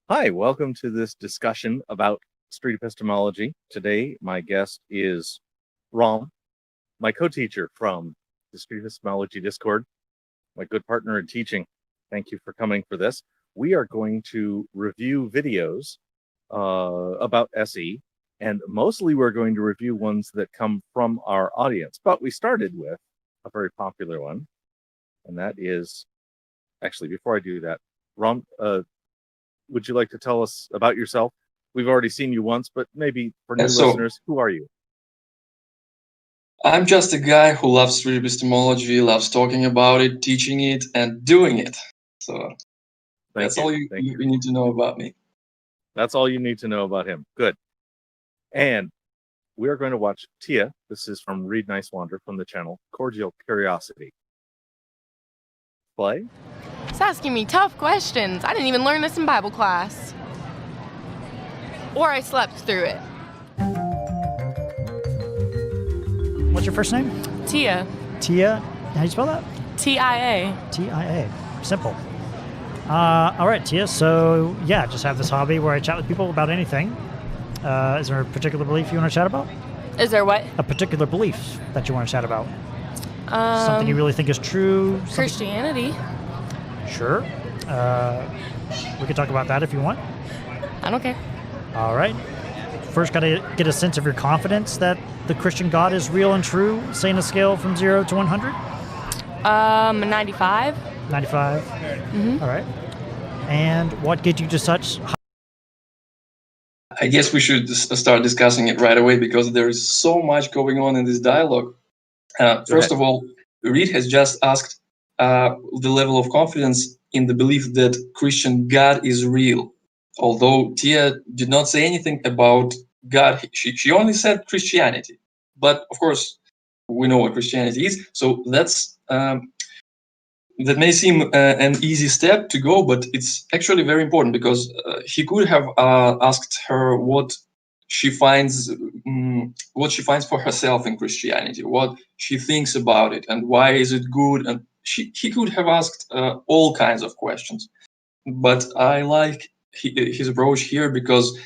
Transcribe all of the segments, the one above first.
Hi, welcome to this discussion about street epistemology. Today, my guest is Rom, my co-teacher from the Street Epistemology Discord, my good partner in teaching. Thank you for coming for this. We are going to review videos about SE, and mostly we're going to review ones that come from our audience. But we started with a very popular one, and that is, actually, before I do that, Rom, would you like to tell us about yourself? We've already seen you once, but maybe for new listeners, who are you? I'm just a guy who loves street epistemology, loves talking about it, teaching it, and doing it. So that's all you need to know about me. That's all you need to know about him. Good. And we're going to watch Tia. This is from Read Nice Wander from the channel Cordial Curiosity. Play. It's asking me tough questions. I didn't even learn this in Bible class. Or I slept through it. What's your first name? Tia. Tia. How do you spell that? T-I-A. T-I-A. Simple. All right, Tia. So, yeah, just have this hobby where I chat with people about anything. Is there a particular belief you want to chat about? Is there what? A particular belief that you want to chat about. Something you really think is true. Christianity. Sure. We could talk about that if you want. I don't care. All right. First, got to get a sense of your confidence that the Christian God is real and true. Say on a scale from 0 to 100. 95. 95. Mm-hmm. All right. And what gets you to such? I guess we should start discussing it right away because there is so much going on in this dialogue. First of all, Reed has just asked the level of confidence in the belief that Christian God is real. Although Tia did not say anything about God, she only said Christianity. But of course, we know what Christianity is. So that may seem an easy step to go, but it's actually very important because he could have asked her what she finds for herself in Christianity, what she thinks about it, and why is it good. And he could have asked all kinds of questions. But I like his approach here because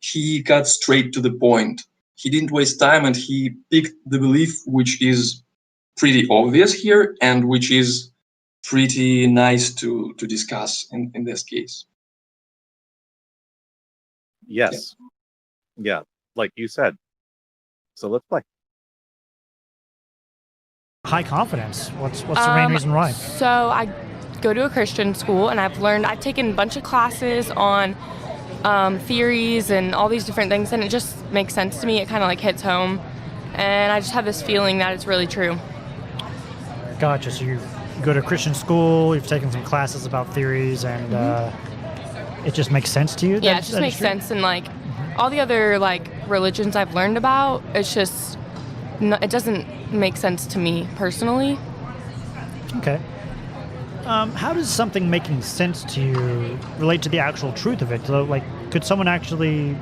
he got straight to the point. He didn't waste time, and he picked the belief which is pretty obvious here and which is pretty nice to discuss in this case. Yes. Yeah, like you said. So let's play. High confidence. What's the main reason why? So I go to a Christian school, and I've taken a bunch of classes on theories and all these different things, and it just makes sense to me. It kind of like hits home, and I just have this feeling that it's really true. Gotcha. So you go to a Christian school, you've taken some classes about theories, and it just makes sense to you? Yeah, it just makes sense. And like all the other like religions I've learned about, it's just, it doesn't make sense to me personally. Okay. How does something making sense to you relate to the actual truth of it? So, like, could someone actually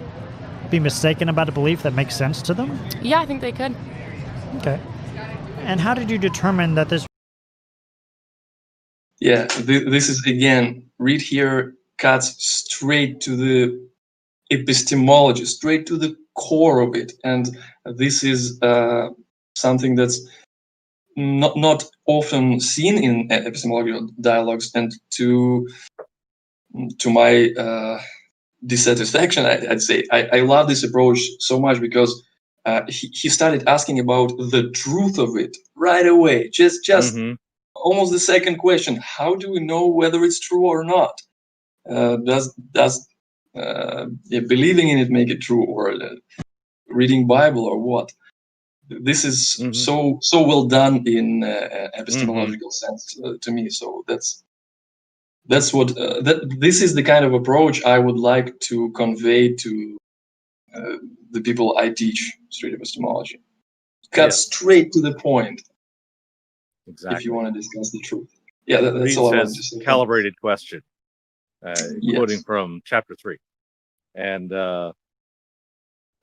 be mistaken about a belief that makes sense to them? Yeah, I think they could. Okay. And how did you determine that this... Yeah, this is, again, Reed here cuts straight to the epistemology, straight to the core of it. And this is something that's not often seen in epistemological dialogues, and to my dissatisfaction, I'd say I love this approach so much because he started asking about the truth of it right away. Just almost the second question: how do we know whether it's true or not? Does believing in it make it true, or reading Bible, or what? This is so well done in epistemological sense to me. So that's what this is the kind of approach I would like to convey to the people I teach street epistemology. Cut straight to the point. Exactly. If you want to discuss the truth. Yeah, that's all I wanted to say. Calibrated question, quoting from chapter 3, and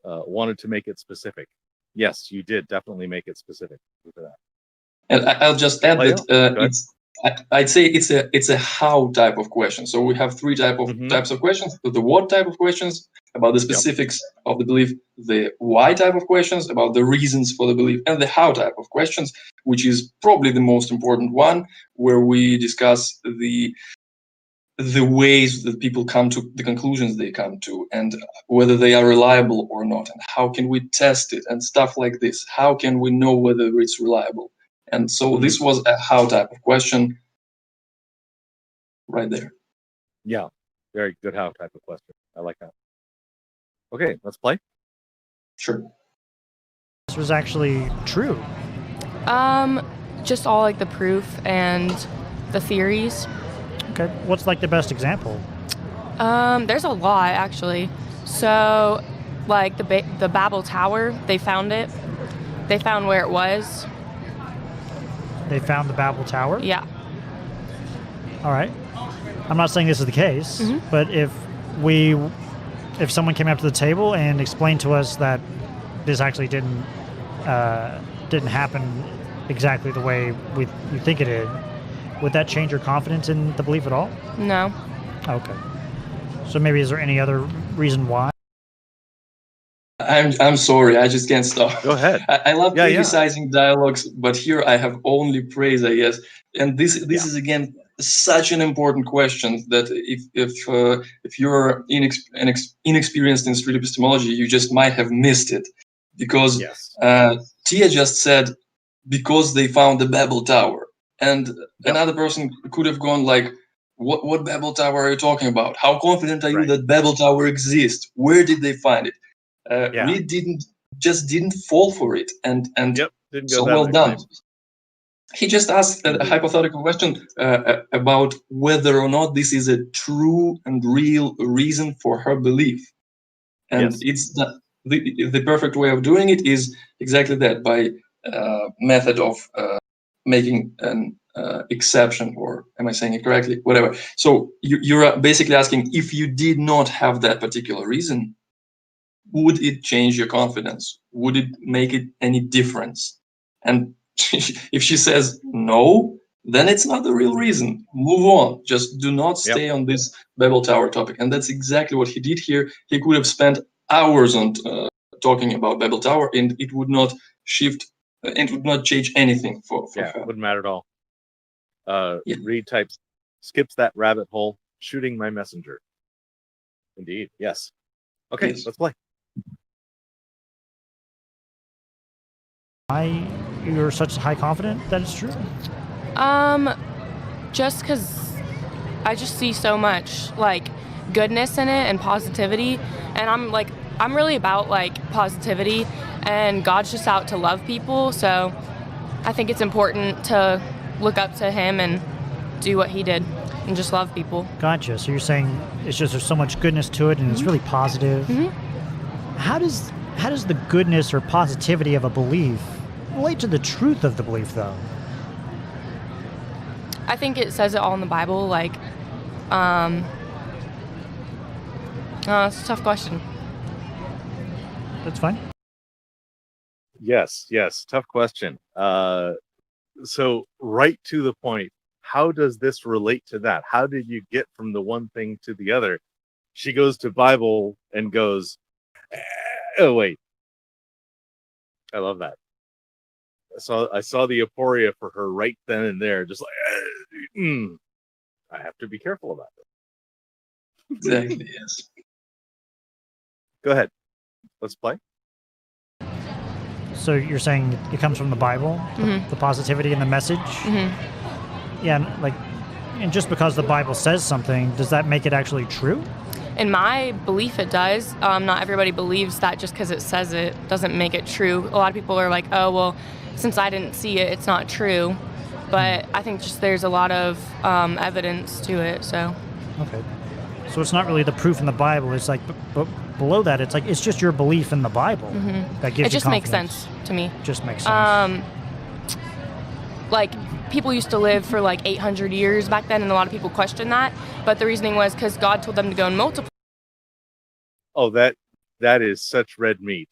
wanted to make it specific. Yes, you did definitely make it specific for that. And I'll just add that it's I'd say it's a how type of question. So we have three types of questions: the what type of questions about the specifics of the belief, the why type of questions about the reasons for the belief, and the how type of questions, which is probably the most important one, where we discuss the ways that people come to the conclusions they come to, and whether they are reliable or not, and how can we test it, and stuff like this. How can we know whether it's reliable? And so this was a how type of question right there. Yeah, very good how type of question. I like that. Okay, let's play. Sure. This was actually true. Just all like the proof and the theories. Okay. What's like the best example? There's a lot actually. So, like the Babel Tower, they found it. They found where it was. They found the Babel Tower? Yeah. All right. I'm not saying this is the case, but if someone came up to the table and explained to us that this actually didn't happen exactly the way you think it did, would that change your confidence in the belief at all? No. Okay. So maybe is there any other reason why? I'm sorry, I just can't stop. Go ahead. I love criticizing dialogues, but here I have only praise, I guess. And this is again such an important question that if you're inexperienced in street epistemology, you just might have missed it, because Tia just said because they found the Babel Tower, and another person could have gone like, what Babel Tower are you talking about? How confident are you that Babel Tower exists? Where did they find it? Reed didn't fall for it, and didn't go so well done. He just asked a hypothetical question about whether or not this is a true and real reason for her belief, and it's the perfect way of doing it is exactly that, by method of making an exception, or am I saying it correctly? Whatever. So you're basically asking, if you did not have that particular reason, would it change your confidence? Would it make it any difference? And if she says no, then it's not the real reason. Move on. Just do not stay on this Babel Tower topic. And that's exactly what he did here. He could have spent hours on talking about Babel Tower, and it would not shift, it would not change anything for her. It wouldn't matter at all. Reed types, skips that rabbit hole, shooting my messenger. Indeed, yes. Okay, let's play. Why you're such high confident that it's true? Just because I just see so much like goodness in it and positivity, and I'm really about like positivity, and God's just out to love people, so I think it's important to look up to him and do what he did and just love people. Gotcha. So you're saying it's just there's so much goodness to it, and it's really positive. How does the goodness or positivity of a belief relate to the truth of the belief, though? I think it says it all in the Bible. Like, it's a tough question. That's fine. Yes, tough question. So right to the point, how does this relate to that? How did you get from the one thing to the other? She goes to Bible and goes, oh, wait. I love that. I saw the aporia for her right then and there, just like, I have to be careful about it. Exactly, yes. Go ahead. Let's play. So you're saying it comes from the Bible, the positivity and the message? Yeah, and just because the Bible says something, does that make it actually true? In my belief, it does. Not everybody believes that just because it says it doesn't make it true. A lot of people are like, oh, well, since I didn't see it, it's not true. But I think just there's a lot of evidence to it, so. Okay. So it's not really the proof in the Bible. It's like, but below that, it's like, it's just your belief in the Bible that gives you confidence. It just makes sense to me. Just makes sense. Like, people used to live for like 800 years back then, and a lot of people question that. But the reasoning was because God told them to go and multiply. Oh, that is such red meat.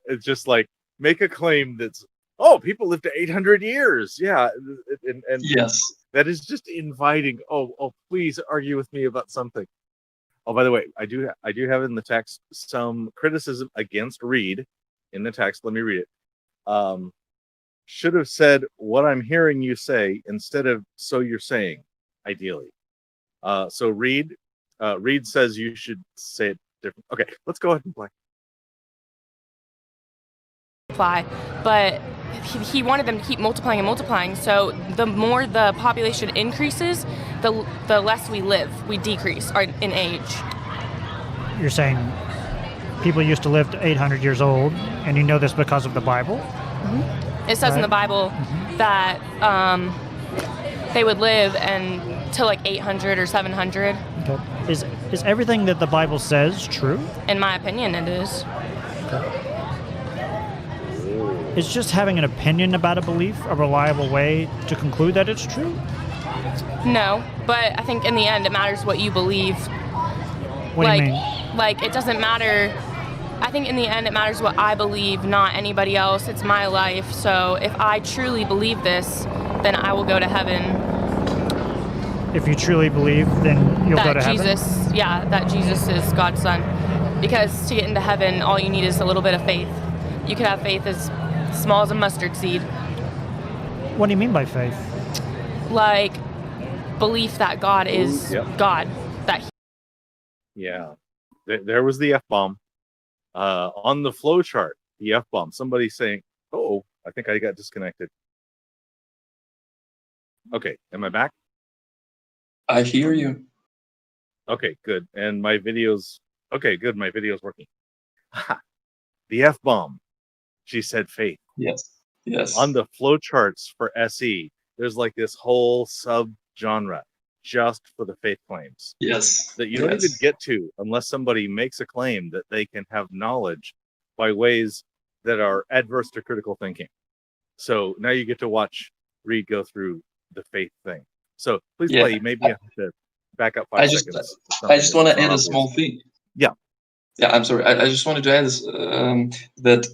It's just like, make a claim that's oh, people live to 800 years. Yeah, and Yes. that is just inviting. Oh, please argue with me about something. Oh, by the way, I do have in the text some criticism against Reed in the text. Let me read it. Should have said what I'm hearing you say instead of so you're saying, ideally. So Reed says you should say it different. Okay, let's go ahead and play. But he wanted them to keep multiplying and multiplying. So the more the population increases, the less we live. We decrease in age. You're saying people used to live to 800 years old, and you know this because of the Bible? It says in the Bible that they would live till like 800 or 700. Okay. Is everything that the Bible says true? In my opinion, it is. Okay. Is just having an opinion about a belief a reliable way to conclude that it's true? No, but I think in the end it matters what you believe. What do you mean? Like, it doesn't matter. I think in the end it matters what I believe, not anybody else. It's my life. So if I truly believe this, then I will go to heaven. If you truly believe, then you'll go to heaven? That Jesus is God's son. Because to get into heaven, all you need is a little bit of faith. You could have faith as small as a mustard seed. What do you mean by faith? Like, belief that God is God. Yeah, there was the F-bomb. On the flow chart, the F-bomb. Somebody saying, oh, I think I got disconnected. Okay, am I back? I hear you. Okay, good. And my video's... Okay, good, my video's working. The F-bomb. She said faith. Yes. On the flow charts for SE, there's like this whole sub-genre just for the faith claims. Yes. That you don't even get to unless somebody makes a claim that they can have knowledge by ways that are adverse to critical thinking. So now you get to watch Reed go through the faith thing. So please play. Maybe I have to back up 5 seconds. I just want to add a small thing. Yeah. Yeah, I'm sorry. I just wanted to add this, that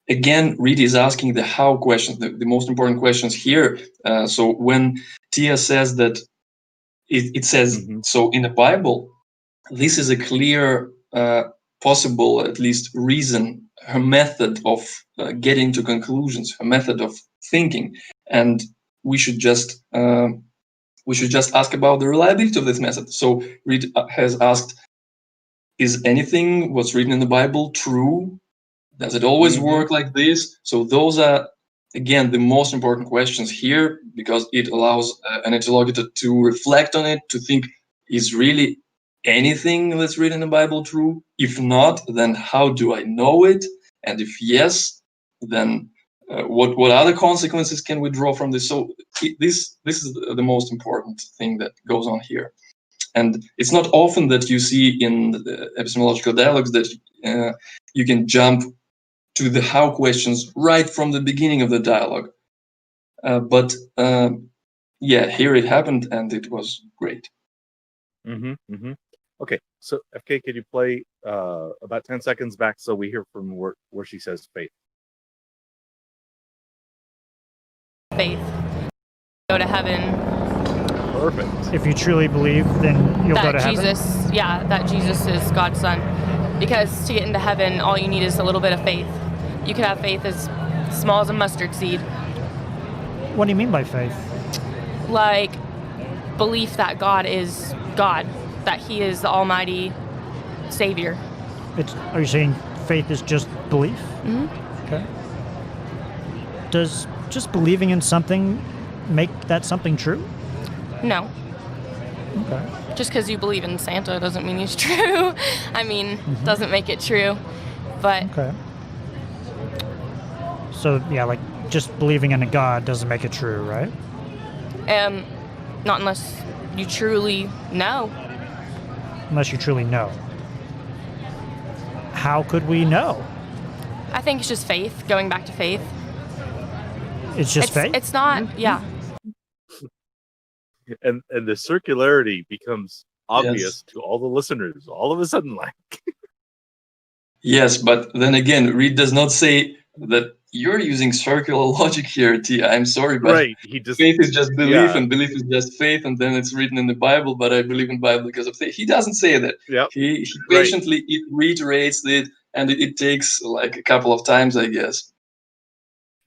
again, Reed is asking the how questions, the most important questions here. So when Tia says that it says, so in the Bible, this is a clear, possible, at least reason, her method of getting to conclusions, her method of thinking. And we should just ask about the reliability of this method. So Reed has asked, is anything what's written in the Bible true? Does it always work like this? So those are, again, the most important questions here, because it allows an interlocutor to reflect on it, to think, is really anything that's written in the Bible true? If not, then how do I know it? And if yes, then what other consequences can we draw from this? So this is the most important thing that goes on here. And it's not often that you see in the epistemological dialogues that you can jump to the how questions right from the beginning of the dialogue. But here it happened, and it was great. Okay, so FK, could you play about 10 seconds back so we hear from where she says faith? Faith. Go to heaven. Perfect. If you truly believe, then you'll go to heaven? That Jesus is God's son. Because to get into heaven, all you need is a little bit of faith. You could have faith as small as a mustard seed. What do you mean by faith? Like, belief that God is God, that he is the almighty savior. Are you saying faith is just belief? Okay. Does just believing in something make that something true? No. Okay. Just because you believe in Santa doesn't mean he's true. I mean, doesn't make it true. But okay. So yeah, like just believing in a God doesn't make it true, right? Not unless you truly know. Unless you truly know. How could we know? I think it's just faith, going back to faith. It's just faith? It's not, yeah. And the circularity becomes obvious to all the listeners all of a sudden, like. Yes, but then again, Reed does not say that you're using circular logic here, T. I'm sorry, but Right. He just faith is just belief, yeah. and belief is just faith, and then it's written in the Bible. But I believe in Bible because of faith. He doesn't say that. Yep. He Right. patiently reiterates it, and it takes like a couple of times, I guess.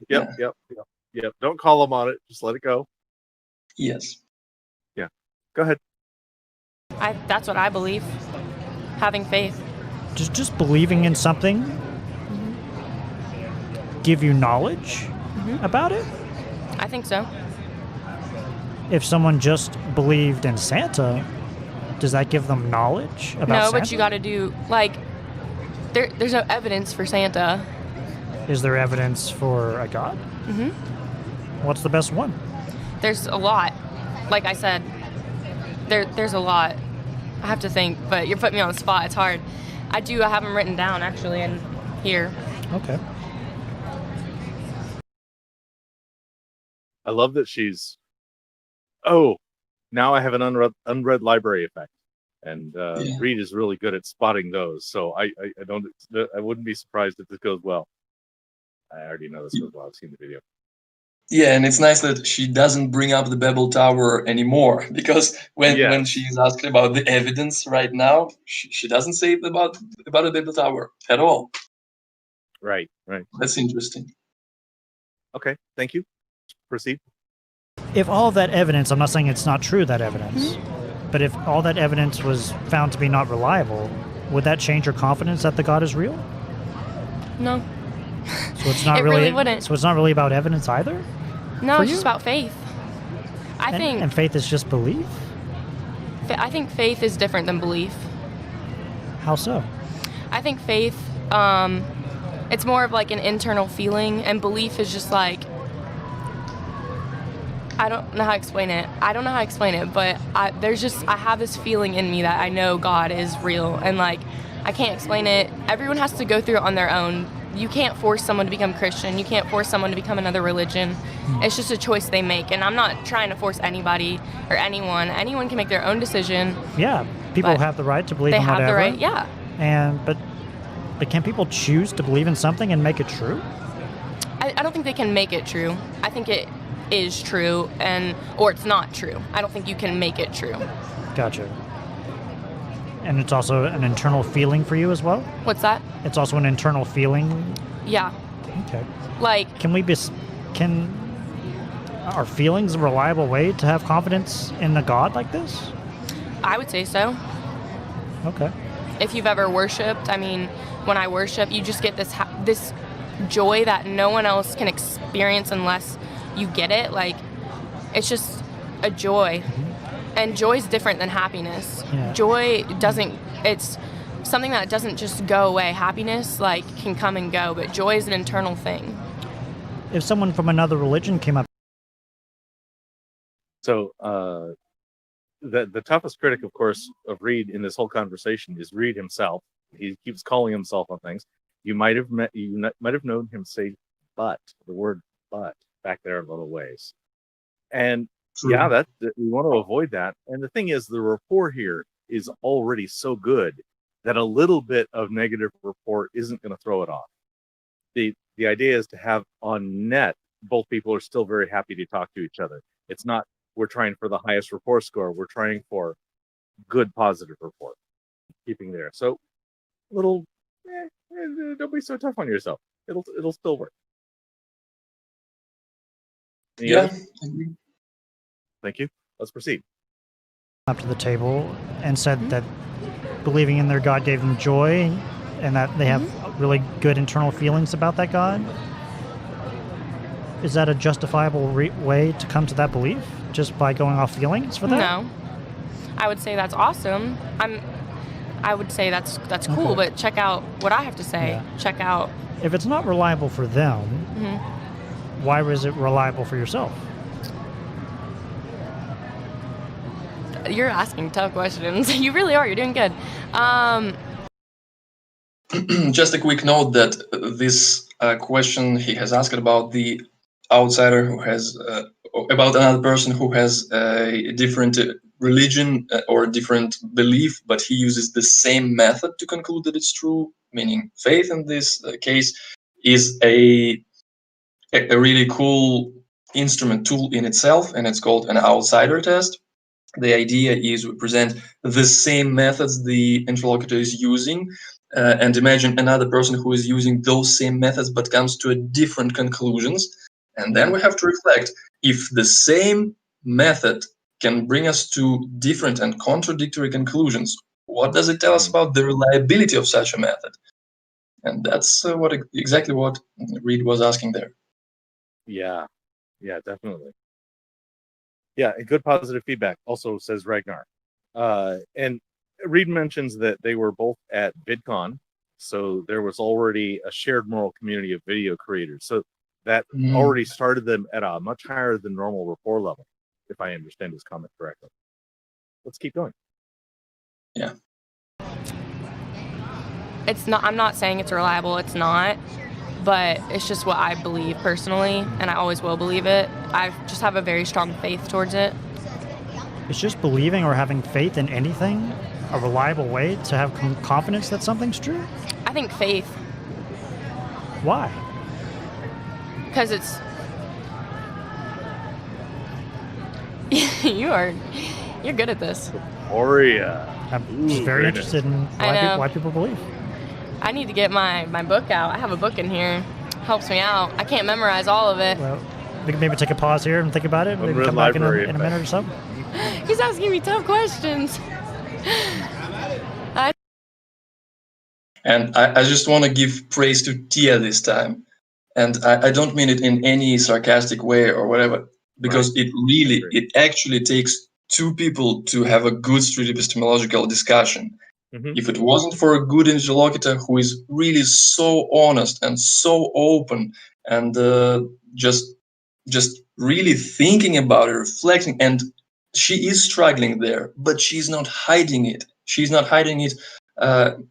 Yep. Don't call him on it. Just let it go. Yes. Yeah. Go ahead. That's what I believe. Having faith. Just believing in something give you knowledge about it? I think so. If someone just believed in Santa, does that give them knowledge about No, Santa? but you got to do, like, there's no evidence for Santa. Is there evidence for a god? Mm-hmm. What's the best one? There's a lot. Like I said, there's a lot. I have to think, but you're putting me on the spot. It's hard. I have them written down, actually, in here. Okay. I love that she's. Oh, now I have an unread library effect, and Reed is really good at spotting those. So I wouldn't be surprised if this goes well. I already know this goes well. I've seen the video. Yeah, and it's nice that she doesn't bring up the Babel Tower anymore, because when she's asked about the evidence right now, she doesn't say about the Babel Tower at all. Right. That's interesting. Okay, thank you. Proceed. If all of that evidence, I'm not saying it's not true, that evidence, but if all that evidence was found to be not reliable, would that change your confidence that the God is real? No. So it's not It really wouldn't. So it's not really about evidence either? No, For it's you? just about faith. And faith is just belief? I think faith is different than belief. How so? I think faith, it's more of like an internal feeling, and belief is just like, I don't know how to explain it, but I have this feeling in me that I know God is real, and like, I can't explain it. Everyone has to go through it on their own. You can't force someone to become Christian. You can't force someone to become another religion. It's just a choice they make, and I'm not trying to force anybody or anyone. Anyone can make their own decision. Yeah, people But have the right to believe They in have whatever. the right, yeah. But can people choose to believe in something and make it true? I don't think they can make it true. I think it is true, or it's not true. I don't think you can make it true. Gotcha. And it's also an internal feeling for you as well? What's that? It's also an internal feeling? Yeah. Okay. Like, are feelings a reliable way to have confidence in a God like this? I would say so. Okay. If you've ever worshipped, I mean, when I worship, you just get this joy that no one else can experience unless you get it. Like, it's just a joy. And joy is different than happiness. Yeah. Joy it's something that doesn't just go away. Happiness, like, can come and go, but joy is an internal thing. If someone from another religion came up... So the toughest critic, of course, of Reed in this whole conversation is Reed himself. He keeps calling himself on things. You might have known him say "but," the word "but" back there a little ways. And True. yeah, that we want to avoid that. And the thing is, the rapport here is already so good that a little bit of negative rapport isn't going to throw it off. The idea is to have on net, both people are still very happy to talk to each other. It's not we're trying for the highest rapport score. We're trying for good positive rapport, keeping there. So little, don't be so tough on yourself. It'll still work. Any others? Thank you. Let's proceed. Up to the table and said that believing in their God gave them joy, and that they have really good internal feelings about that God. Is that a justifiable way to come to that belief, just by going off feelings for that? No. I would say that's awesome. I would say that's cool, Okay. but check out what I have to say. Yeah. Check out. If it's not reliable for them, why was it reliable for yourself? You're asking tough questions. You really are. You're doing good. Just a quick note that this question he has asked about the outsider who has about another person who has a different religion or a different belief, but he uses the same method to conclude that it's true, meaning faith in this case. is a really cool instrument tool in itself, and it's called an outsider test. The idea is we present the same methods the interlocutor is using, and imagine another person who is using those same methods but comes to a different conclusions. And then we have to reflect if the same method can bring us to different and contradictory conclusions. What does it tell us about the reliability of such a method? And that's exactly what Reed was asking there. Yeah, definitely. Yeah, and good positive feedback, also says Ragnar. And Reed mentions that they were both at VidCon, so there was already a shared moral community of video creators. So that already started them at a much higher than normal rapport level, if I understand his comment correctly. Let's keep going. Yeah. It's not. I'm not saying it's reliable. It's not. But it's just what I believe personally, and I always will believe it. I just have a very strong faith towards it. Is just believing or having faith in anything a reliable way to have confidence that something's true? I think faith, Why? because it's you're good at this. I'm just very interested in why people believe. I need to get my book out. I have a book in here. Helps me out. I can't memorize all of it. Well, we can maybe take a pause here and think about it. Maybe Unread come back in library a minute or so. He's asking me tough questions. And I just want to give praise to Tia this time. And I don't mean it in any sarcastic way or whatever, because it actually takes two people to have a good street epistemological discussion. If it wasn't for a good interlocutor who is really so honest and so open and just really thinking about it, reflecting, and she is struggling there, but she's not hiding it. She's not hiding it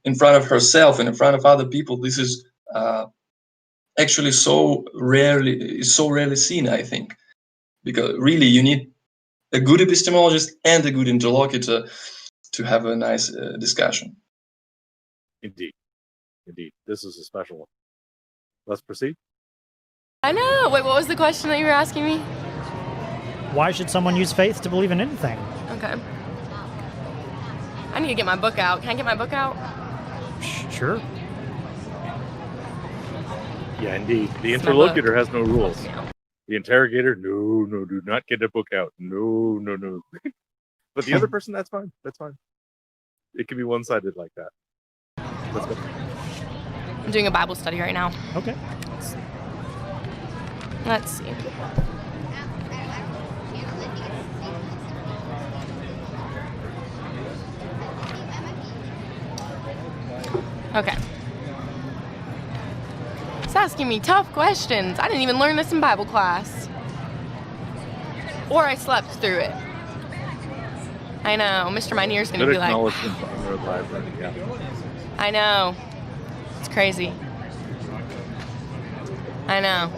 in front of herself and in front of other people. This is actually so rarely seen, I think, because really you need a good epistemologist and a good interlocutor to have a nice discussion. Indeed. This is a special one. Let's proceed. I know. Wait, what was the question that you were asking me? Why should someone use faith to believe in anything? Okay. I need to get my book out. Can I get my book out? Sure. Yeah, indeed. The It's my interlocutor has no rules. The interrogator, no, do not get a book out. No. But the other person, that's fine. It can be one-sided like that. Let's go. I'm doing a Bible study right now. Okay. Let's see. Okay. It's asking me tough questions. I didn't even learn this in Bible class. Or I slept through it. I know. Mr. Minier's going to be like... Yeah. I know. It's crazy. I know.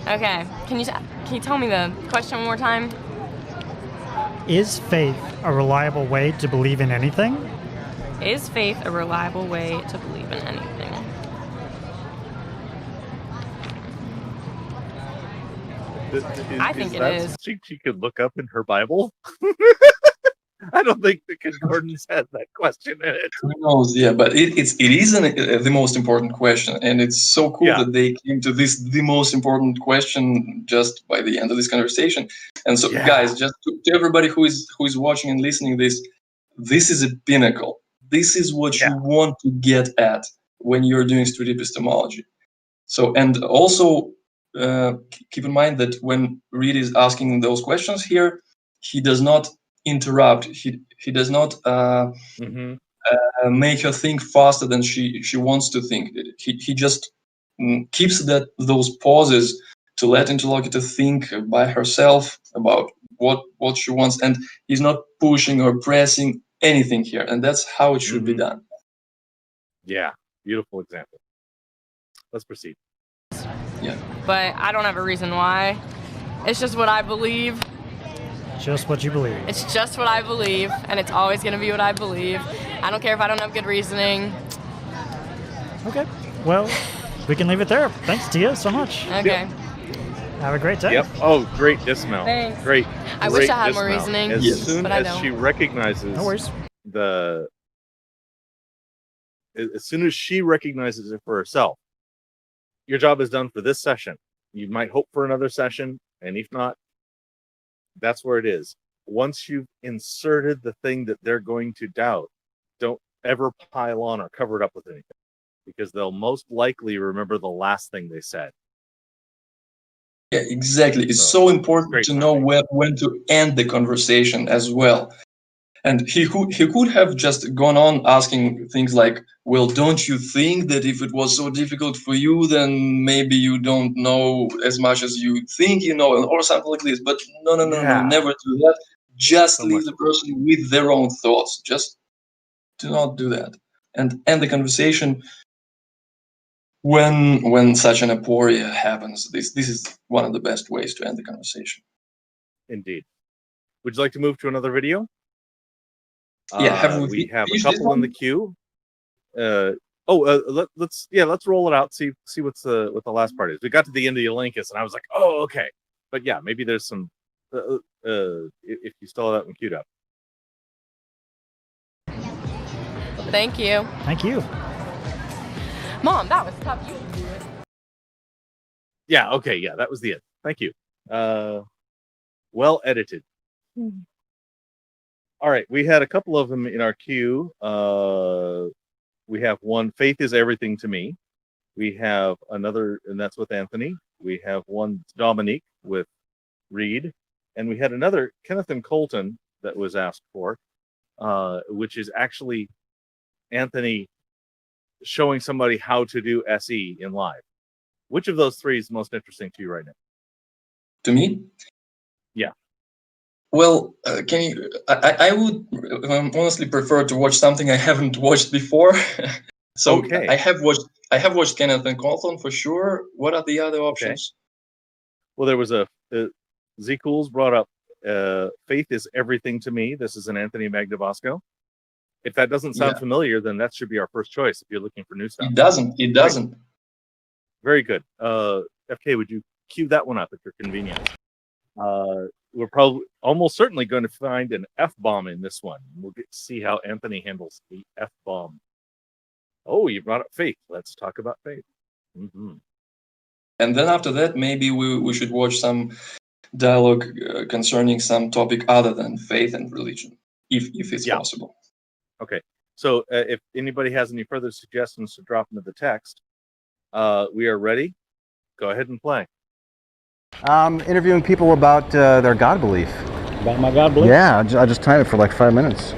Okay. Can you tell me the question one more time? Is faith a reliable way to believe in anything? Is faith a reliable way to believe in anything? I think it is. She could look up in her Bible. I don't think the concordance has that question in it. Who knows? Yeah, but it is the most important question, and it's so cool that they came to the most important question just by the end of this conversation. And so, guys, just to everybody who is watching and listening this is a pinnacle. This is what you want to get at when you're doing street epistemology. So, and also keep in mind that when Reed is asking those questions here, he does not interrupt. He does not make her think faster than she wants to think. He just keeps those pauses to let interlocutor think by herself about what she wants, and he's not pushing or pressing anything here, and that's how it should be done. Yeah, beautiful example. Let's proceed. Yeah, But I don't have a reason why. It's just what I believe. Just what you believe. It's just what I believe, and it's always going to be what I believe. I don't care if I don't have good reasoning. Okay. Well, we can leave it there. Thanks, Tia, so much. Okay. Have a great day. Yep. Oh, great dismount. Thanks. Great. I wish great I had more dismount. reasoning, As soon but I as don't. she recognizes No worries. as soon as she recognizes it for herself, your job is done for this session. You might hope for another session, and if not, that's where it is. Once you've inserted the thing that they're going to doubt, don't ever pile on or cover it up with anything, because they'll most likely remember the last thing they said. Yeah, exactly. It's so important to know when to end the conversation as well. And he could have just gone on asking things like, well, don't you think that if it was so difficult for you, then maybe you don't know as much as you think you know, or something like this. But no, never do that. Just leave the person with their own thoughts. Just do not do that. And end the conversation when such an aporia happens. This is one of the best ways to end the conversation. Indeed. Would you like to move to another video? Yeah, we have a couple in the queue. Let's roll it out. See what the last part is. We got to the end of Yolenkus, and I was like, oh, okay. But yeah, maybe there's some. If you still have that one queued up. Thank you. Thank you. Mom, that was tough. You can do it. Yeah. Okay. Yeah, that was the end. Thank you. Well edited. All right, we had a couple of them in our queue. We have one, Faith is Everything to Me. We have another, and that's with Anthony. We have one, Dominique, with Reed. And we had another, Kenneth and Colton, that was asked for, which is actually Anthony showing somebody how to do SE in live. Which of those three is most interesting to you right now? To me? Yeah. Well, I would honestly prefer to watch something I haven't watched before. So okay. I have watched Kenneth and Colton for sure. What are the other options? Okay. Well, there was Z Cools brought up Faith is Everything to Me. This is an Anthony Magnabosco. If that doesn't sound familiar, then that should be our first choice if you're looking for new stuff. It doesn't. Very good. FK, would you cue that one up at your convenience? We're probably almost certainly going to find an F-bomb in this one. We'll get to see how Anthony handles the F-bomb. Oh, you brought up Faith. Let's talk about Faith. Mm-hmm. And then after that, maybe we should watch some dialogue concerning some topic other than faith and religion, if it's possible. Okay. So if anybody has any further suggestions to drop into the text, we are ready. Go ahead and play. Interviewing people about their God belief. About my God belief? Yeah, I just timed it for like 5 minutes.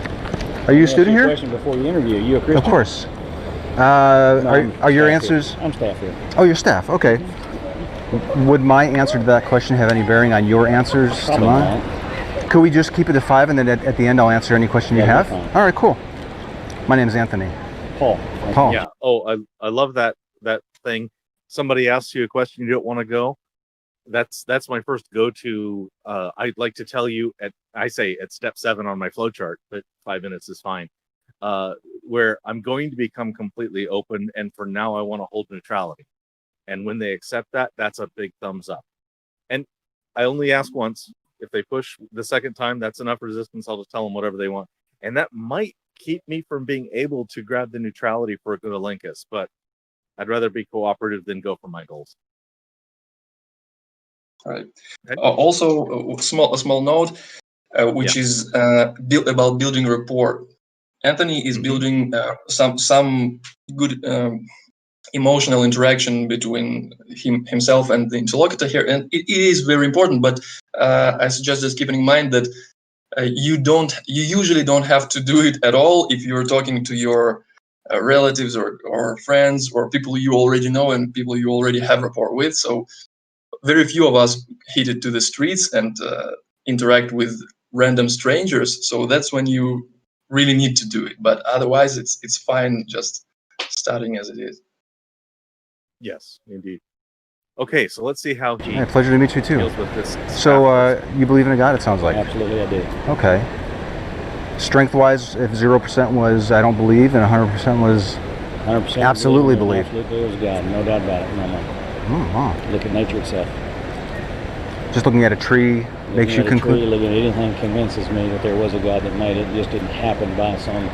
Are you a student here? Question before you interview. You a Christian? Of course. No, are your answers? Here. I'm staff here. Oh, you're staff. Okay. Would my answer to that question have any bearing on your answers to mine? Not. Could we just keep it to 5 and then at the end I'll answer any question you have? Fine. All right, cool. My name's Anthony. Paul. Yeah. Oh, I love that thing. Somebody asks you a question, you don't want to go. That's my first go-to. I'd like to tell you I say at step 7 on my flowchart, but 5 minutes is fine. Where I'm going to become completely open, and for now I want to hold neutrality. And when they accept that, that's a big thumbs up. And I only ask once. If they push the second time, that's enough resistance. I'll just tell them whatever they want. And that might keep me from being able to grab the neutrality for a good Olenkus, but I'd rather be cooperative than go for my goals. All right. Okay. Also, a small note, which is about building rapport. Anthony is building some good emotional interaction between himself and the interlocutor here, and it is very important. But I suggest just keeping in mind that you usually don't have to do it at all if you're talking to your relatives or friends or people you already know and people you already have rapport with. So very few of us hit it to the streets and interact with random strangers. So that's when you really need to do it. But otherwise, it's fine just starting as it is. Yes, indeed. Okay, so let's see how he pleasure to meet you too. deals with this. So you believe in a God, it sounds like. Absolutely, I do. Okay. Strength-wise, if 0% was I don't believe and 100% was 100%. Absolutely believe. Absolutely, there was God, no doubt about it. No, no. Wow. Look at nature itself. Just looking at a tree makes you conclude. Looking at anything convinces me that there was a God that made it. It just didn't happen by some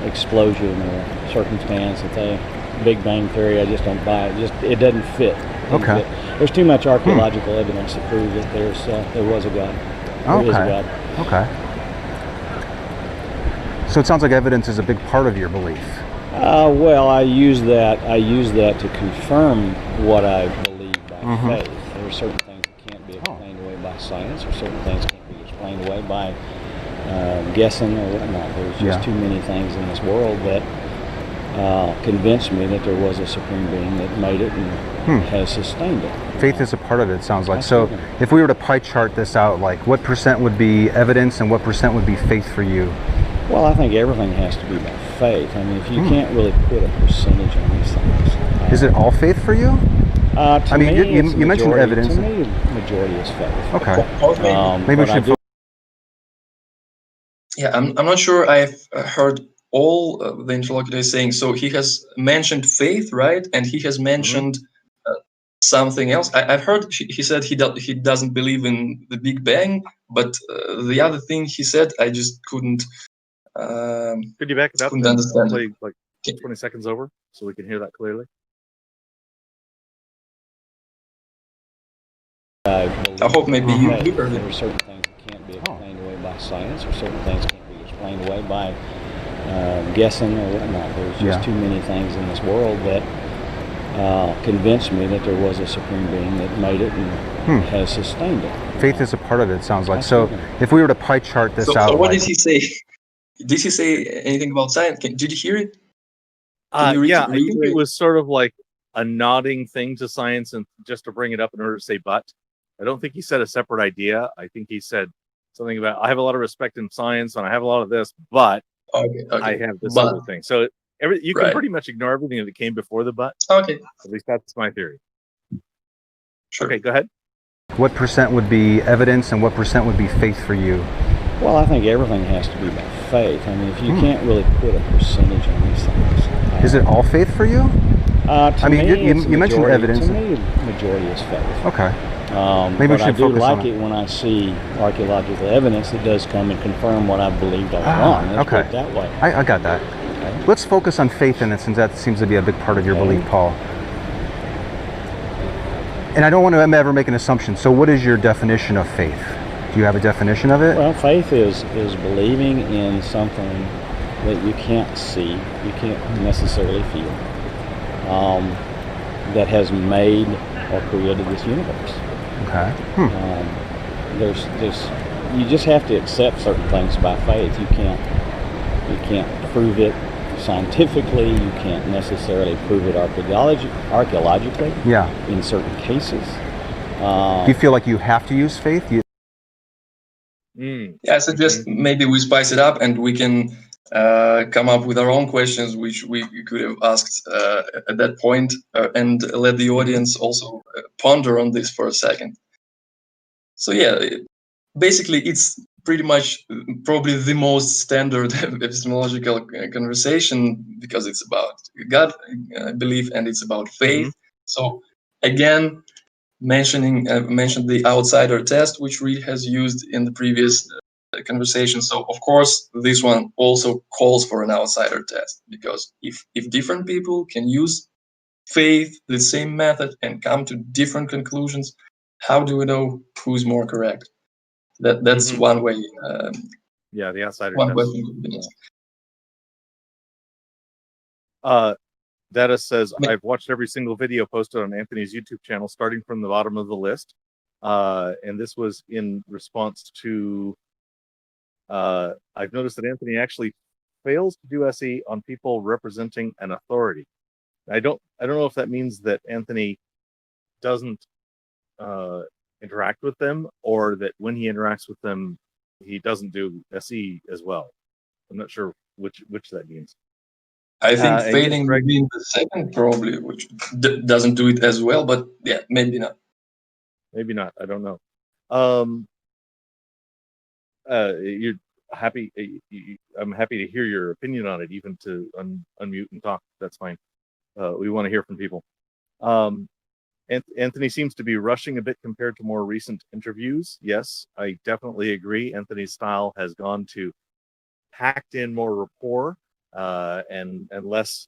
explosion or circumstance. That they Big Bang Theory, I just don't buy it. It doesn't fit. Okay. There's too much archaeological evidence to prove that there was a God. There is a God. Okay. So it sounds like evidence is a big part of your belief. Well, I use that to confirm what I believe by faith. There are certain things that can't be explained away by science, or certain things can't be explained away by guessing or whatnot. There's just too many things in this world that convinced me that there was a supreme being that made it and has sustained it. Faith is a part of it, sounds like. So if we were to pie chart this out, like what percent would be evidence and what percent would be faith for you? Well, I think everything has to be by faith. I mean, if you can't really put a percentage on these things. Is it all faith for you? To me, you mentioned evidence. To me, the majority is faith. Okay. Maybe we should. Yeah, I'm not sure I've heard all the interlocutor is saying. So he has mentioned faith, right? And he has mentioned something else. I've heard he said he doesn't believe in the Big Bang, but the other thing he said, I just couldn't. Could you back it up and understand play like 20 seconds over so we can hear that clearly? I hope maybe you heard it. There are certain things that can't be explained away by science, or certain things can't be explained away by guessing or whatnot. There's just too many things in this world that convinced me that there was a supreme being that made it and has sustained it. Faith is a part of it, sounds like. So if we were to pie chart this out. So what did he say? Did he say anything about science? Did you hear it? I think it was sort of like a nodding thing to science, and just to bring it up in order to say but. I don't think he said a separate idea. I think he said something about, I have a lot of respect in science and I have a lot of this, but I have this other thing. So you can pretty much ignore everything that came before the but. Okay. At least that's my theory. Sure. Okay, go ahead. What percent would be evidence and what percent would be faith for you? Well, I think everything has to be by faith. I mean, if you can't really put a percentage on these things. Is it all faith for you? To me, you mentioned evidence. To me, the majority is faith. Okay. Maybe we should I do focus like on it when I see archaeological evidence that does come and confirm what I believed all along. Let's put it that way. I got that. Okay. Let's focus on faith in it, since that seems to be a big part of your belief, Paul. And I don't want to ever make an assumption. So what is your definition of faith? Do you have a definition of it? Well, faith is believing in something that you can't see, you can't necessarily feel, that has made or created this universe. Okay. You just have to accept certain things by faith. You can't prove it scientifically. You can't necessarily prove it archaeologically. Yeah. In certain cases. Do you feel like you have to use faith? Yeah, I suggest maybe we spice it up and we can come up with our own questions, which we could have asked at that point, and let the audience also ponder on this for a second. So yeah, basically it's pretty much probably the most standard epistemological conversation, because it's about God, I believe, and it's about faith. So again, mentioned the outsider test, which Reed has used in the previous conversation. So of course this one also calls for an outsider test, because if different people can use faith, the same method, and come to different conclusions, how do we know who's more correct? That's one way. The outsider one test. way could be Data says, I've watched every single video posted on Anthony's YouTube channel, starting from the bottom of the list. And this was in response to, I've noticed that Anthony actually fails to do SE on people representing an authority. I don't know if that means that Anthony doesn't interact with them, or that when he interacts with them, he doesn't do SE as well. I'm not sure which that means. I think failing would be in the second, probably, which doesn't do it as well, but yeah, maybe not. Maybe not. I don't know. I'm happy to hear your opinion on it, even to unmute and talk. That's fine. We want to hear from people. Anthony seems to be rushing a bit compared to more recent interviews. Yes, I definitely agree. Anthony's style has gone to packed in more rapport and less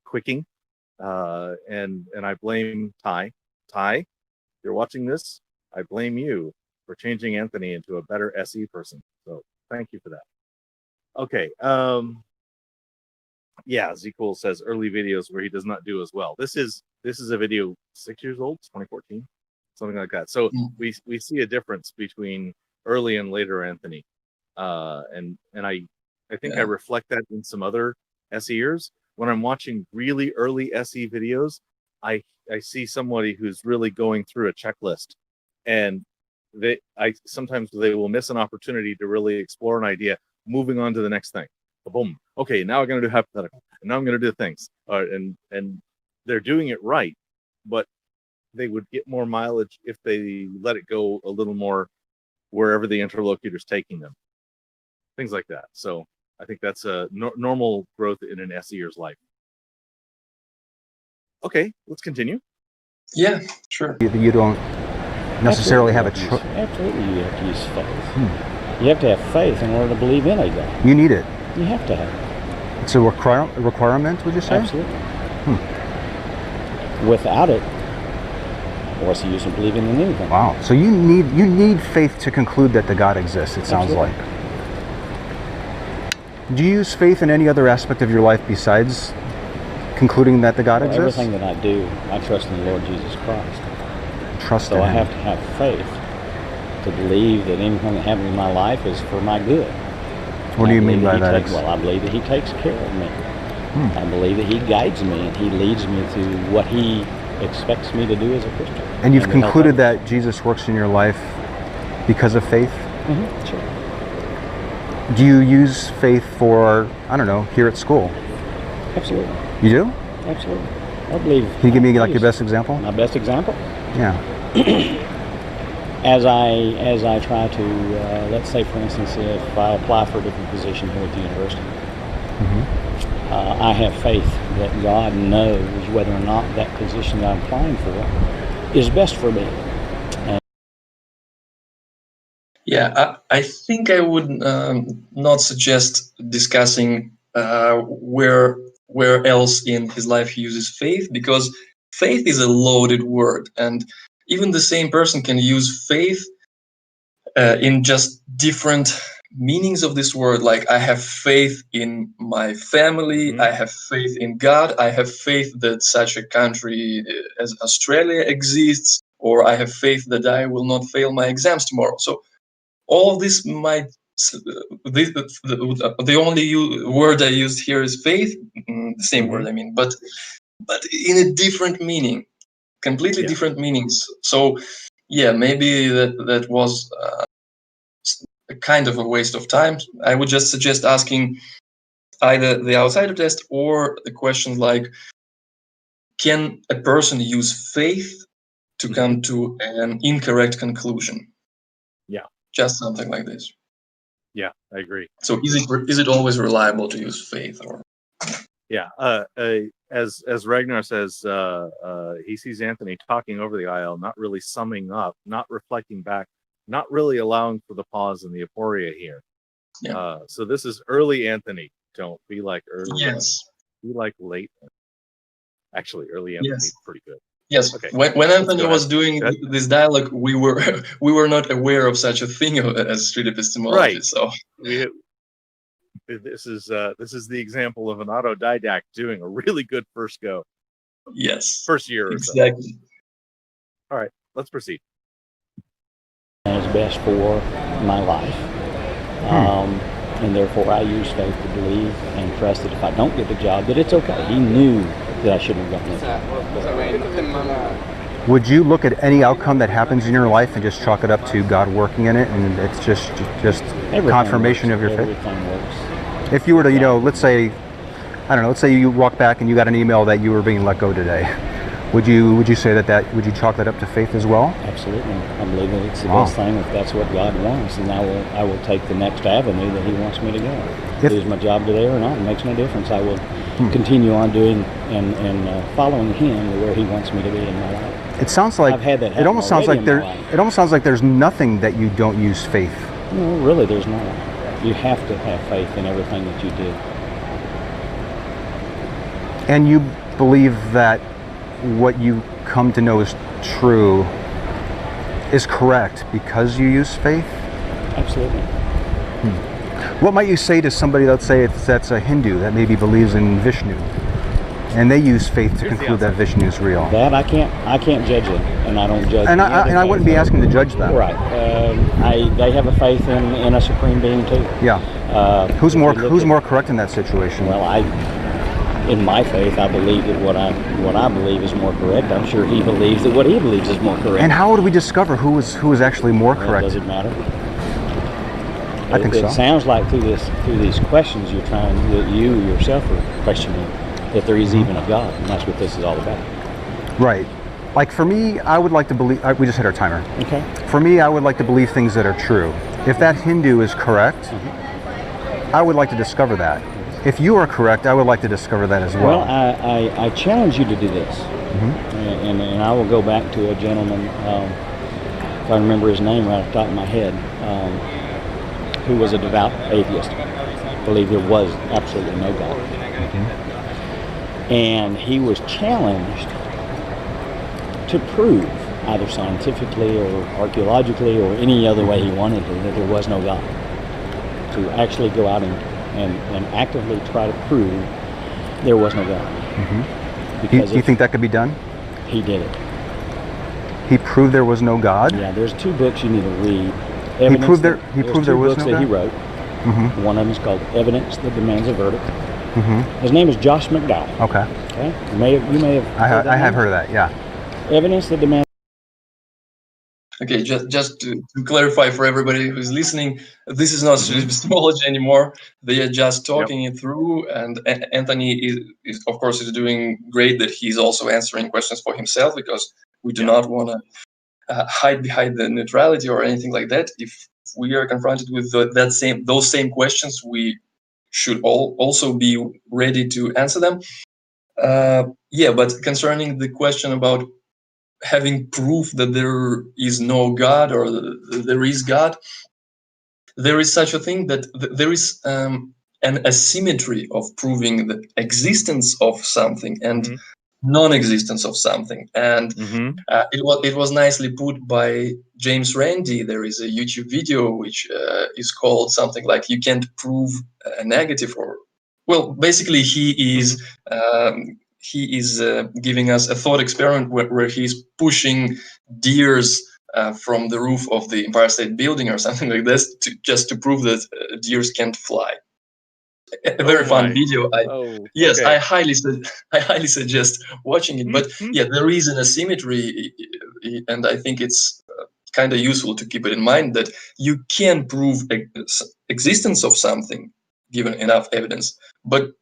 quicking. And I blame Ty. Ty, you're watching this. I blame you for changing Anthony into a better SE person. So thank you for that. Okay. Yeah, Zequel says early videos where he does not do as well. This is a video 6 years old, 2014, something like that. So we see a difference between early and later Anthony. And I think I reflect that in some other SEers. When I'm watching really early SE videos, I see somebody who's really going through a checklist, and sometimes they will miss an opportunity to really explore an idea, moving on to the next thing. Boom. Okay, now I'm going to do hypothetical, and now I'm going to do things. And they're doing it right, but they would get more mileage if they let it go a little more wherever the interlocutor's taking them. Things like that. So I think that's a normal growth in an SEer's life. Okay, let's continue. Yeah, sure. You don't necessarily have a choice. Absolutely, you have to use faith. You have to have faith in order to believe in a God. You need it. You have to have it. It's a requirement, would you say? Absolutely. Without it, what's the use of believing in anything? Wow. So you need faith to conclude that the God exists, it sounds Absolutely. like. Do you use faith in any other aspect of your life besides concluding that the God exists? Everything that I do, I trust in the Lord Jesus Christ. Trust in So I Him. have to have faith to believe that anything that happens in my life is for my good. What do you mean by that? Well, I believe that He takes care of me. I believe that He guides me and He leads me to what He expects me to do as a Christian. And you've concluded that Jesus works in your life because of faith? Mm-hmm. Sure. Do you use faith for, I don't know, here at school? Absolutely. You do? Absolutely. I believe. Can you give me like your best example? My best example? Yeah. As I try to, let's say for instance, if I apply for a different position here at the university, I have faith that God knows whether or not that position that I'm applying for is best for me. Yeah, I think I would not suggest discussing where else in his life he uses faith, because faith is a loaded word, and even the same person can use faith in just different meanings of this word. Like, I have faith in my family, I have faith in God, I have faith that such a country as Australia exists, or I have faith that I will not fail my exams tomorrow. So all of this might, the only word I used here is faith, the same word I mean, but in a different meaning, completely different meanings. So yeah, maybe that was a kind of a waste of time. I would just suggest asking either the outsider test or the questions like, can a person use faith to come to an incorrect conclusion? Yeah. Just something like this. Yeah, I agree. So is it always reliable to use faith? Or yeah, as Ragnar says, he sees Anthony talking over the aisle, not really summing up, not reflecting back, not really allowing for the pause and the aporia here. Yeah. So this is early Anthony. Don't be like early. Yes. Be like late. Actually, early Anthony is pretty good. Yes. Okay. When Anthony was doing this dialogue, we were not aware of such a thing as street epistemology. Right. So this is the example of an autodidact doing a really good first go. Yes. First year or so. Exactly. All right, let's proceed. Is best for my life, and therefore I use faith to believe and trust that if I don't get the job, that it's okay. He knew that I shouldn't have gotten it. Would you look at any outcome that happens in your life and just chalk it up to God working in it, and it's just confirmation of your faith? Everything works. If you were to, let's say, I don't know, let's say you walk back and you got an email that you were being let go today. Would you say that would you chalk that up to faith as well? Absolutely. I believe that it's the Wow. best thing if that's what God wants, and I will take the next avenue that He wants me to go. If- Is my job today or not? It makes no difference. I will continue on doing and following Him to where He wants me to be in my life. It sounds like I've had that it happen almost sounds like already in there. my life. It almost sounds like there's nothing that you don't use faith. No, really, there's not. You have to have faith in everything that you do. And you believe that what you come to know is true is correct because you use faith? Absolutely. What might you say to somebody, let's say that's a Hindu that maybe believes in Vishnu, and they use faith to Here's the conclude that Vishnu is real? That I can't judge it, and I don't judge. And any other I wouldn't faith. be asking to judge them. Right. They have a faith in a supreme being too. Yeah. Who's if more you look Who's at- more correct in that situation? Well, in my faith, I believe that what I believe is more correct. I'm sure he believes that what he believes is more correct. And how would we discover who is actually more Well, correct? does it matter? I think It so. sounds like through these questions that you yourself are questioning that there is even a God, and that's what this is all about. Right. Like for me, I would like to believe. We just hit our timer. Okay. For me, I would like to believe things that are true. If that Hindu is correct, I would like to discover that. If you are correct, I would like to discover that as Well, well. I challenge you to do this, and I will go back to a gentleman, if I remember his name right off the top of my head, who was a devout atheist, believed there was absolutely no God. And he was challenged to prove, either scientifically or archaeologically or any other way he wanted to, that there was no God. To actually go out and actively try to prove there was no God. Do you think that could be done? He did it. He proved there was no God. Yeah, there's two books you need to read. He proved there was books no that he God? wrote. One of them is called Evidence That Demands a Verdict. Mm-hmm. His name is Josh McDowell. Okay. Okay, you may have. I have heard of that. Yeah. Evidence That Demands. Okay, just to clarify for everybody who's listening, this is not epistemology anymore. They are just talking it through, and Anthony is of course is doing great that he's also answering questions for himself, because we do not want to hide behind the neutrality or anything like that. If we are confronted with those same questions, we should also be ready to answer them. But concerning the question about having proof that there is no God or there is God, there is such a thing that there is an asymmetry of proving the existence of something and non-existence of something. And it was nicely put by James Randi. There is a YouTube video which is called something like "You Can't Prove a Negative," or basically he is giving us a thought experiment where he's pushing deers from the roof of the Empire State Building or something like this to prove that deers can't fly. A very fun video. I highly suggest watching it. But there is an asymmetry, and I think it's kind of useful to keep it in mind that you can prove existence of something given enough evidence, but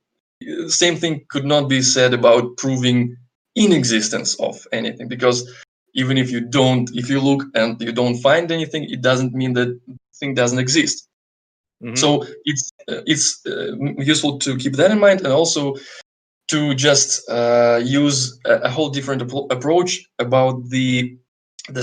the same thing could not be said about proving inexistence of anything, because even if you look and you don't find anything, it doesn't mean that the thing doesn't exist. So it's useful to keep that in mind, and also to just use a whole different approach about the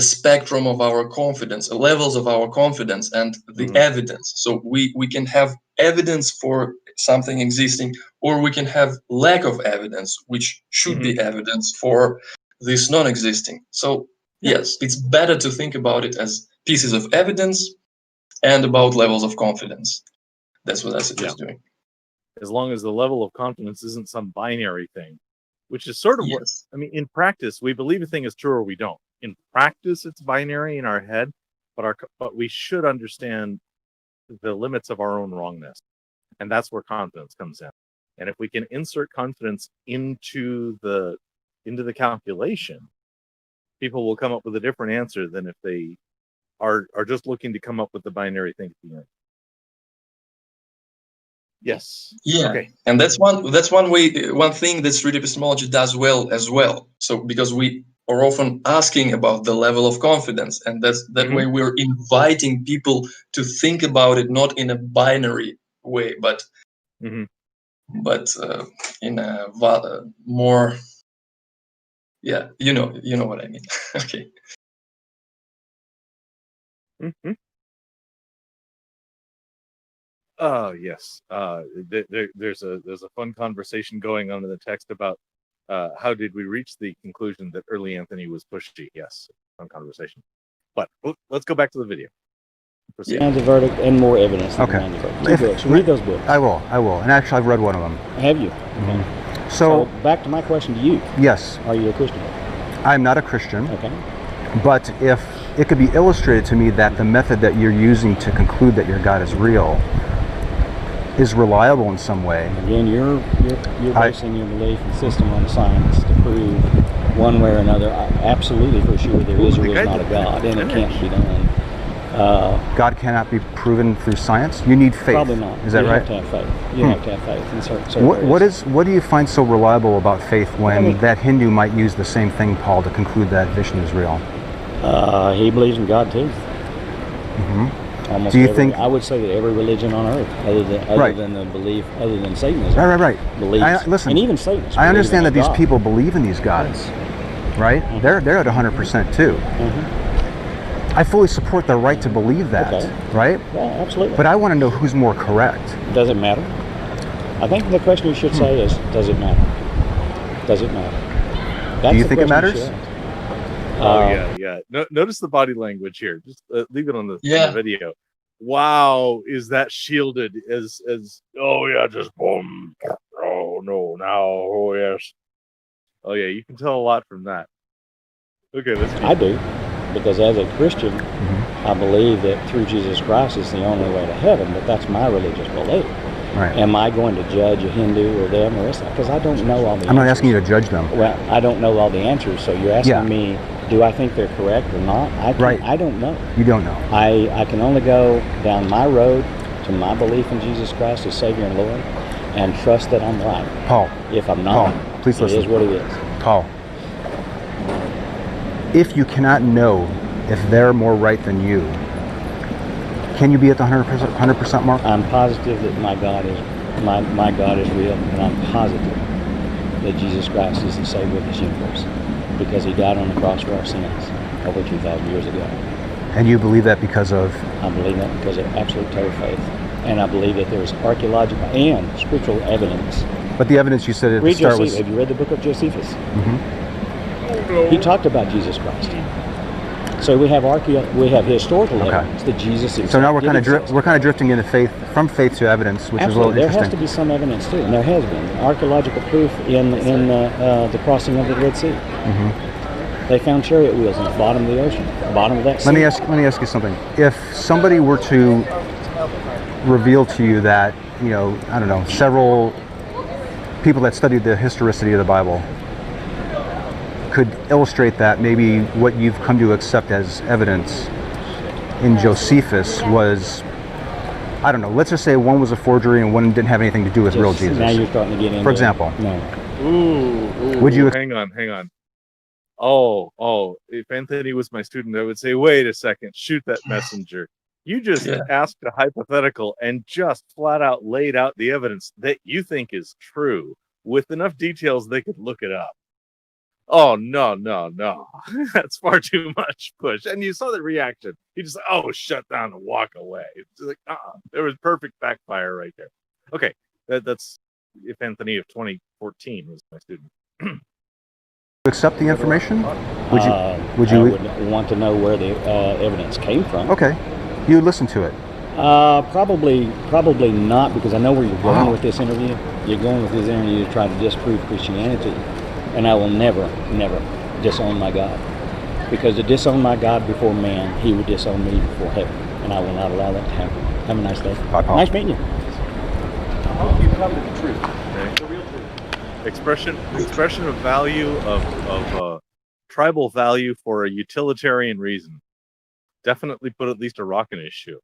spectrum of our confidence, levels of our confidence, and the evidence. So we can have evidence for something existing, or we can have lack of evidence, which should be evidence for this non-existing. So yes, it's better to think about it as pieces of evidence and about levels of confidence. That's what I suggest doing. As long as the level of confidence isn't some binary thing, which is sort of what I mean. In practice, we believe a thing is true or we don't. In practice, it's binary in our head, but we should understand the limits of our own wrongness, and that's where confidence comes in. And if we can insert confidence into the calculation, people will come up with a different answer than if they are just looking to come up with the binary thing at the end. Yes. Yeah, Okay. and that's one thing that street epistemology does well as well. So because we are often asking about the level of confidence, and that way we're inviting people to think about it not in a binary way, but in a more, yeah, you know what I mean. Okay. Oh yes. There's a fun conversation going on in the text about how did we reach the conclusion that early Anthony was pushy. Yes, fun conversation. But let's go back to the video. Proceed. And the verdict and more evidence. Than Okay. the verdict. Two books. Read those books. I will. And actually, I've read one of them. Have you? Mm-hmm. So back to my question to you. Yes. Are you a Christian? I'm not a Christian. Okay. But if it could be illustrated to me that the method that you're using to conclude that your God is real is reliable in some way. Again, you're basing your belief and system on science to prove one way or another. Absolutely, for sure, there is or is not a God, and it can't be done. God cannot be proven through science. You need faith. Probably not. Is that right? You have to have faith. You have to have faith in certain areas. What do you find so reliable about faith when that Hindu might use the same thing, Paul, to conclude that Vishnu is real? He believes in God too. Almost Do you think? I would say that every religion on earth, other than the belief, other than Satanism, Right. believes. Listen, and even Satanists. I understand that these God. people believe in these gods, right? They're at 100% too. I fully support the right to believe that, right? Yeah, absolutely. But I want to know who's more correct. Does it matter? I think the question you should say is, does it matter? Does it matter? That's Do you the think it question matters? you should ask. Yeah. Notice the body language here. Just leave it on the video. Wow, is that shielded as oh yeah, just boom. Oh no, now oh yes. Oh yeah, you can tell a lot from that. Okay, let's I do, because as a Christian, I believe that through Jesus Christ is the only way to heaven. But that's my religious belief. Right. Am I going to judge a Hindu or them or this? Because I don't know all the answers. I'm not asking you to judge them. Well, I don't know all the answers, so you're asking me, do I think they're correct or not? I don't know. You don't know. I can only go down my road to my belief in Jesus Christ as Savior and Lord and trust that I'm right. Paul. If I'm not, Paul, please listen. It is what it is. Paul. If you cannot know if they're more right than you, can you be at the 100% mark? I'm positive that my God is real, and I'm positive that Jesus Christ is the Savior of this universe because He died on the cross for our sins over 2,000 years ago. And you believe that because of? I believe that because of absolute total faith, and I believe that there's archaeological and scriptural evidence. But the evidence you said at the start was. Have you read the book of Josephus? He talked about Jesus Christ. So we have historical evidence that Jesus existed. So now we're kind of drifting into faith, from faith to evidence, which is a little interesting. There has to be some evidence too, and there has been archaeological proof in the crossing of the Red Sea. They found chariot wheels in the bottom of the ocean, bottom of that sea. Let me ask you something. If somebody were to reveal to you that, I don't know, several people that studied the historicity of the Bible could illustrate that maybe what you've come to accept as evidence in Josephus was, I don't know, let's just say one was a forgery and one didn't have anything to do with real Jesus. Now you're starting to get into For example. No. Ooh, would you hang on. Oh, if Anthony was my student, I would say, wait a second, shoot that messenger. You just asked a hypothetical and just flat out laid out the evidence that you think is true with enough details they could look it up. Oh, no. That's far too much push. And you saw the reaction. He just, shut down and walk away. It's like, there was perfect backfire right there. Okay, that's if Anthony of 2014 was my student. accept the information? Would you? I would want to know where the evidence came from. Okay, you would listen to it. Probably not, because I know where you're going with this interview. You're going with this interview to try to disprove Christianity. And I will never disown my God. Because to disown my God before man, He would disown me before heaven. And I will not allow that to happen. Have a nice day. Bye, Paul. Nice meeting you. I hope you come to the truth. Okay? The real truth. Expression of value of tribal value for a utilitarian reason. Definitely put at least a rock in his shoe.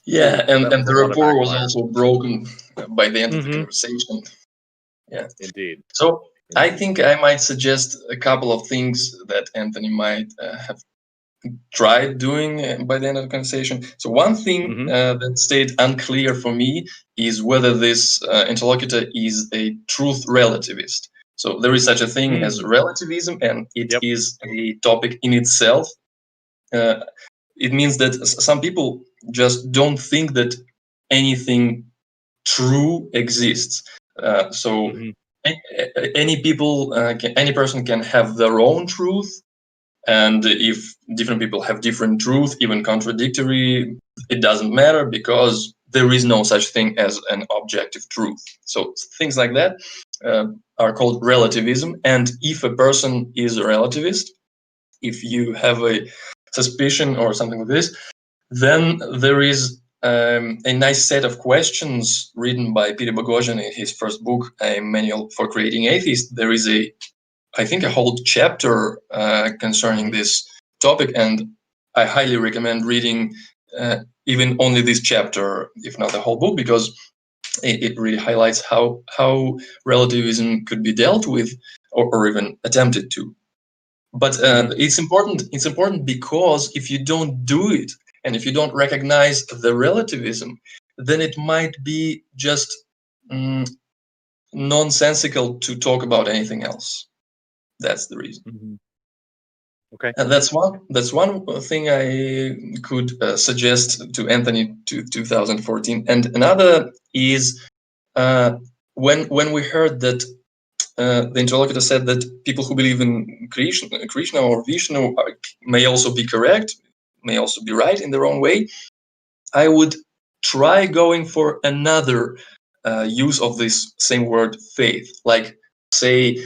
Yeah, So and, that and was the a lot of rapport was backfire. also broken by the end of the Mhm. conversation. Yeah. Indeed. So I Indeed. think I might suggest a couple of things that Anthony might have tried doing by the end of the conversation. So one thing Mhm. that stayed unclear for me is whether this interlocutor is a truth relativist. So there is such a thing as Mm. relativism, and it Yep. is a topic in itself. It means that some people just don't think that anything true exists. So Mhm. any person can have their own truth, and if different people have different truth, even contradictory, it doesn't matter because there is no such thing as an objective truth. So things like that are called relativism. And if a person is a relativist, if you have a suspicion or something like this, then there is a nice set of questions written by Peter Boghossian in his first book, A Manual for Creating Atheists. There is I think, a whole chapter concerning this topic, and I highly recommend reading even only this chapter, if not the whole book, because it really highlights how relativism could be dealt with or even attempted to. But it's important. It's important because if you don't do it, and if you don't recognize the relativism, then it might be just nonsensical to talk about anything else. That's the reason. Mhm. Okay. And that's one thing I could suggest to Anthony to 2014. And another is when we heard that the interlocutor said that people who believe in Krishna or Vishnu may also be correct, may also be right in their own way. I would try going for another use of this same word, faith. Like, say,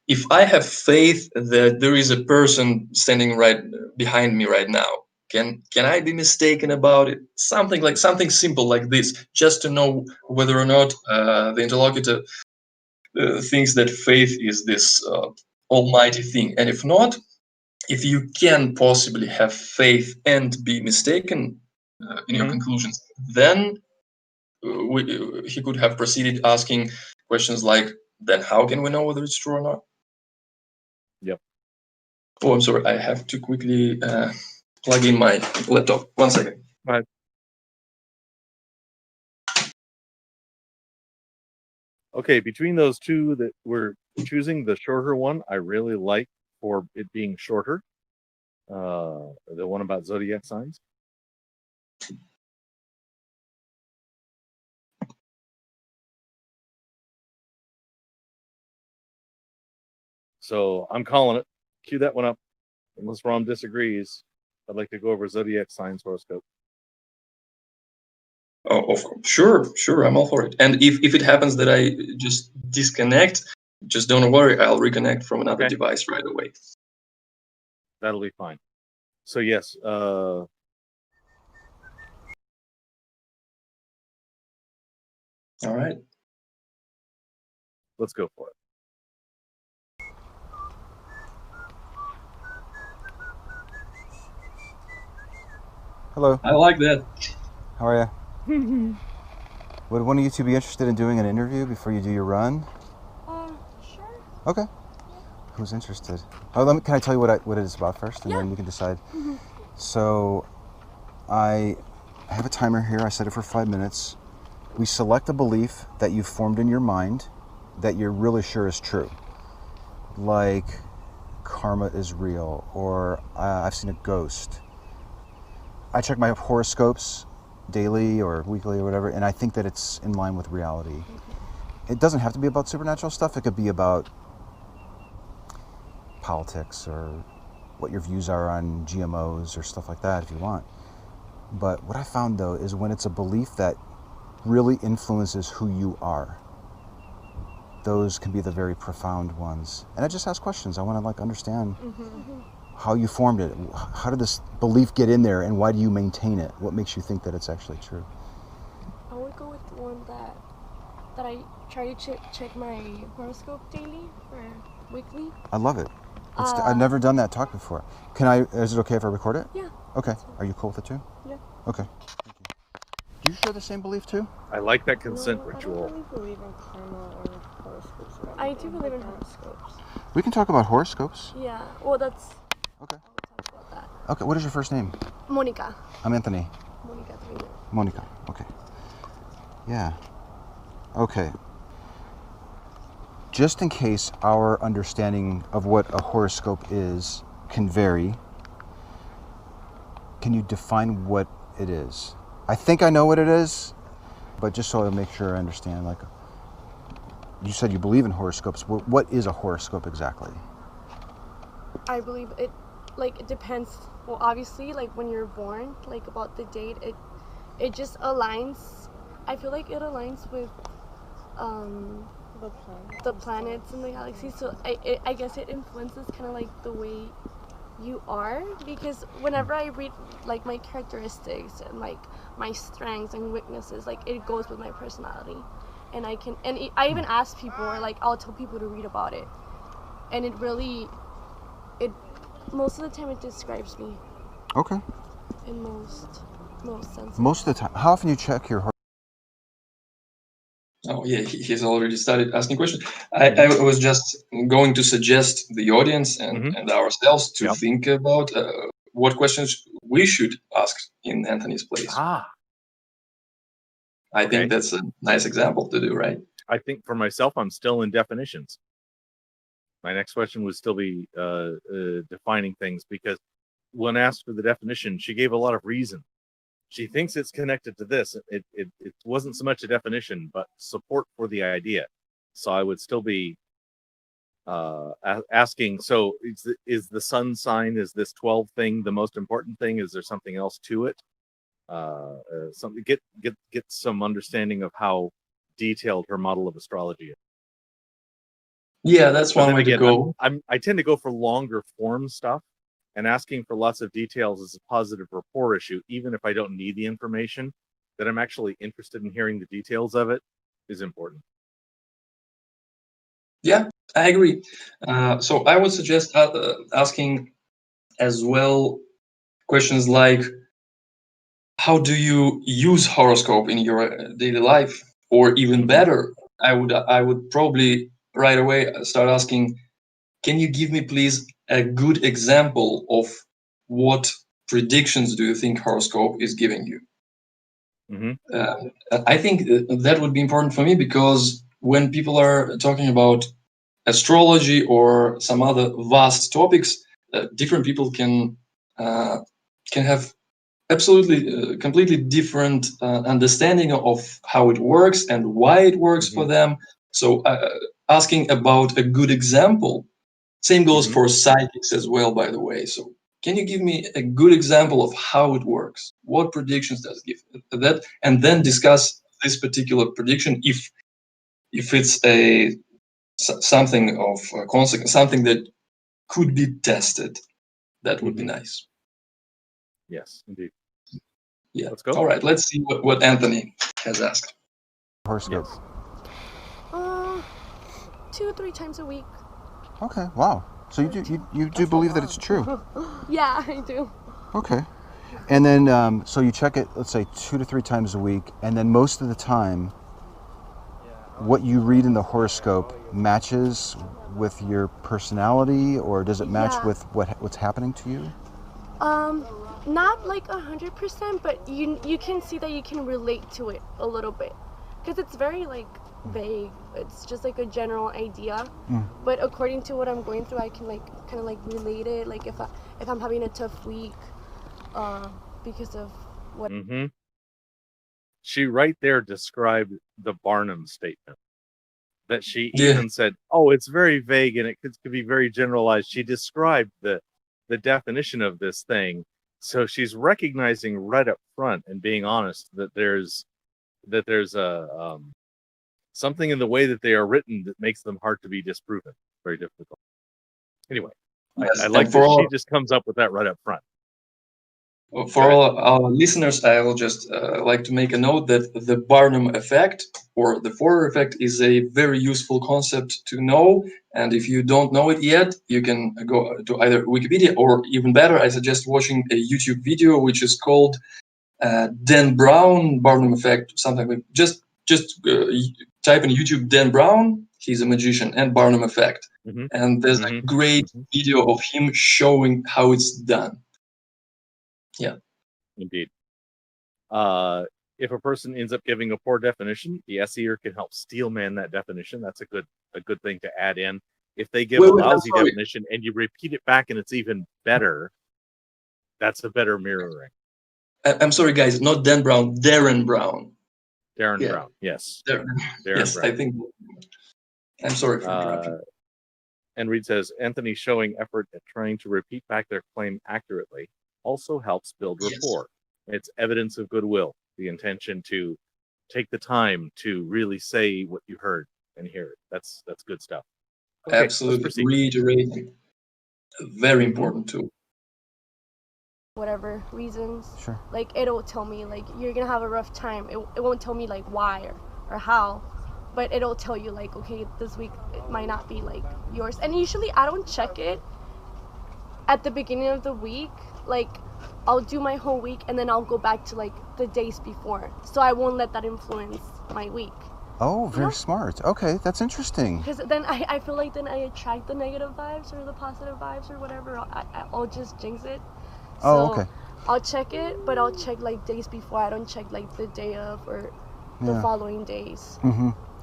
if I have faith that there is a person standing right behind me right now, can I be mistaken about it? Something simple like this, just to know whether or not the interlocutor thinks that faith is this almighty thing, and if not, if you can possibly have faith and be mistaken in your Mhm. conclusions, then he could have proceeded asking questions like, then how can we know whether it's true or not? Yep. Oh, I'm sorry. I have to quickly plug in my laptop. 1 second. Right. Okay, between those two that we're choosing, the shorter one I really like for it being shorter. The one about zodiac signs. So I'm calling it. Cue that one up. Unless Rom disagrees, I'd like to go over zodiac signs horoscope. Oh, of course. Sure. I'm all for it. And if it happens that I just disconnect, just don't worry. I'll reconnect from another device right away. That'll be fine. So yes, All right. Let's go for it. Hello. I like that. How are you? Would one of you two be interested in doing an interview before you do your run? Sure. Okay. Who's interested? Oh, can I tell you what it is about first, and then you can decide. So, I have a timer here. I set it for 5 minutes. We select a belief that you've formed in your mind that you're really sure is true, like karma is real, or I've seen a ghost. I check my horoscopes daily or weekly or whatever, and I think that it's in line with reality. It doesn't have to be about supernatural stuff. It could be about politics or what your views are on GMOs or stuff like that if you want. But what I found, though, is when it's a belief that really influences who you are, those can be the very profound ones. And I just ask questions. I want to understand how you formed it. How did this belief get in there, and why do you maintain it? What makes you think that it's actually true? I would go with the one that I try to check my horoscope daily or weekly. I love it. I've never done that talk before. Is it okay if I record it? Yeah. Okay. Are you cool with it too? Yeah. Okay. Thank you. Do you share the same belief too? I like that consent No, I ritual. don't really believe in karma or horoscopes. I do believe in horoscopes. We can talk about horoscopes. Yeah, well, that's. Okay. I'll talk about that. Okay. What is your first name? Monica. I'm Anthony. Monica Trino. Monica. Okay. Yeah. Okay. Just in case our understanding of what a horoscope is can vary, can you define what it is? I think I know what it is, but just so I make sure I understand, like, you said you believe in horoscopes. What is a horoscope exactly? I believe it, like, it depends. Well, obviously, like, when you're born, like, about the date, it just aligns. I feel like it aligns with the planets and the galaxies. So I guess it influences kind of like the way you are, because whenever I read like my characteristics and like my strengths and weaknesses, like it goes with my personality, and I even ask people, or like I'll tell people to read about it, and it most of the time it describes me. Okay. In most senses. Most of the time. How often do you check your horoscope? Oh yeah, he's already started asking questions. I was just going to suggest the audience and ourselves to think about what questions we should ask in Anthony's place. I think that's a nice example to do, right? I think for myself, I'm still in definitions. My next question would still be defining things, because when asked for the definition, she gave a lot of reason. She thinks it's connected to this. It wasn't so much a definition, but support for the idea. So I would still be asking, so is the sun sign, is this 12 thing the most important thing? Is there something else to it? Something get some understanding of how detailed her model of astrology is. Yeah, that's one way to go. I tend to go for longer form stuff, and asking for lots of details is a positive rapport issue, even if I don't need the information. That I'm actually interested in hearing the details of it is important. Yeah, I agree. So I would suggest asking as well questions like, how do you use horoscope in your daily life? Or even better, I would probably right away start asking, can you give me please a good example of what predictions do you think horoscope is giving you? I think that would be important for me, because when people are talking about astrology or some other vast topics, different people can have absolutely completely different understanding of how it works and why it works for them. So asking about a good example, same goes for psychics as well, by the way. So can you give me a good example of how it works? What predictions does it give that? And then discuss this particular prediction if it's something of consequence, something that could be tested. That would be nice. Yes, indeed. Yeah. Let's go. All right. Let's see what Anthony has asked. Horoscope. Yes. 2-3 times a week. Okay. Wow. So you do believe that it's true? Yeah, I do. Okay. And then so you check it, let's say 2 to 3 times a week, and then most of the time, what you read in the horoscope matches with your personality, or does it match with what's happening to you? Not like 100%, but you can see that you can relate to it a little bit, because it's very like vague. It's just like a general idea, but according to what I'm going through, I can like kind of like relate it. Like if I'm having a tough week, because of what. She right there described the Barnum statement. That she even said, "Oh, it's very vague and it could be very generalized." She described the definition of this thing. So she's recognizing right up front and being honest that there's a something in the way that they are written that makes them hard to be disproven. Very difficult. Anyway, I like that she just comes up with that right up front. For all our listeners, I will just like to make a note that the Barnum effect or the Forer effect is a very useful concept to know. And if you don't know it yet, you can go to either Wikipedia, or even better, I suggest watching a YouTube video which is called Dan Brown, Barnum effect, something like just type in YouTube Dan Brown, he's a magician, and Barnum effect. And there's a great video of him showing how it's done. Yeah. Indeed. If a person ends up giving a poor definition, the SEer can help steelman that definition. That's a good thing to add in. If they give a lousy definition and you repeat it back and it's even better, that's a better mirroring. I'm sorry, guys, not Dan Brown, Darren Brown. Darren Brown, yes. Darren yes, Brown. I think. I'm sorry for interrupting. And Reed says, Anthony showing effort at trying to repeat back their claim accurately also helps build rapport. Yes. It's evidence of goodwill, the intention to take the time to really say what you heard and hear it. That's good stuff. Okay, absolutely. Reiterating. Very important too. Whatever reasons. Sure. Like, it'll tell me, like, you're going to have a rough time. It won't tell me, like, why or how. But it'll tell you, like, okay, this week it might not be, like, yours. And usually I don't check it at the beginning of the week. Like, I'll do my whole week and then I'll go back to, like, the days before. So I won't let that influence my week. Oh, very smart. Okay, that's interesting. Because then I feel like then I attract the negative vibes or the positive vibes or whatever. I'll just jinx it. So okay. I'll check it, but I'll check, like, days before. I don't check, like, the day of or the following days.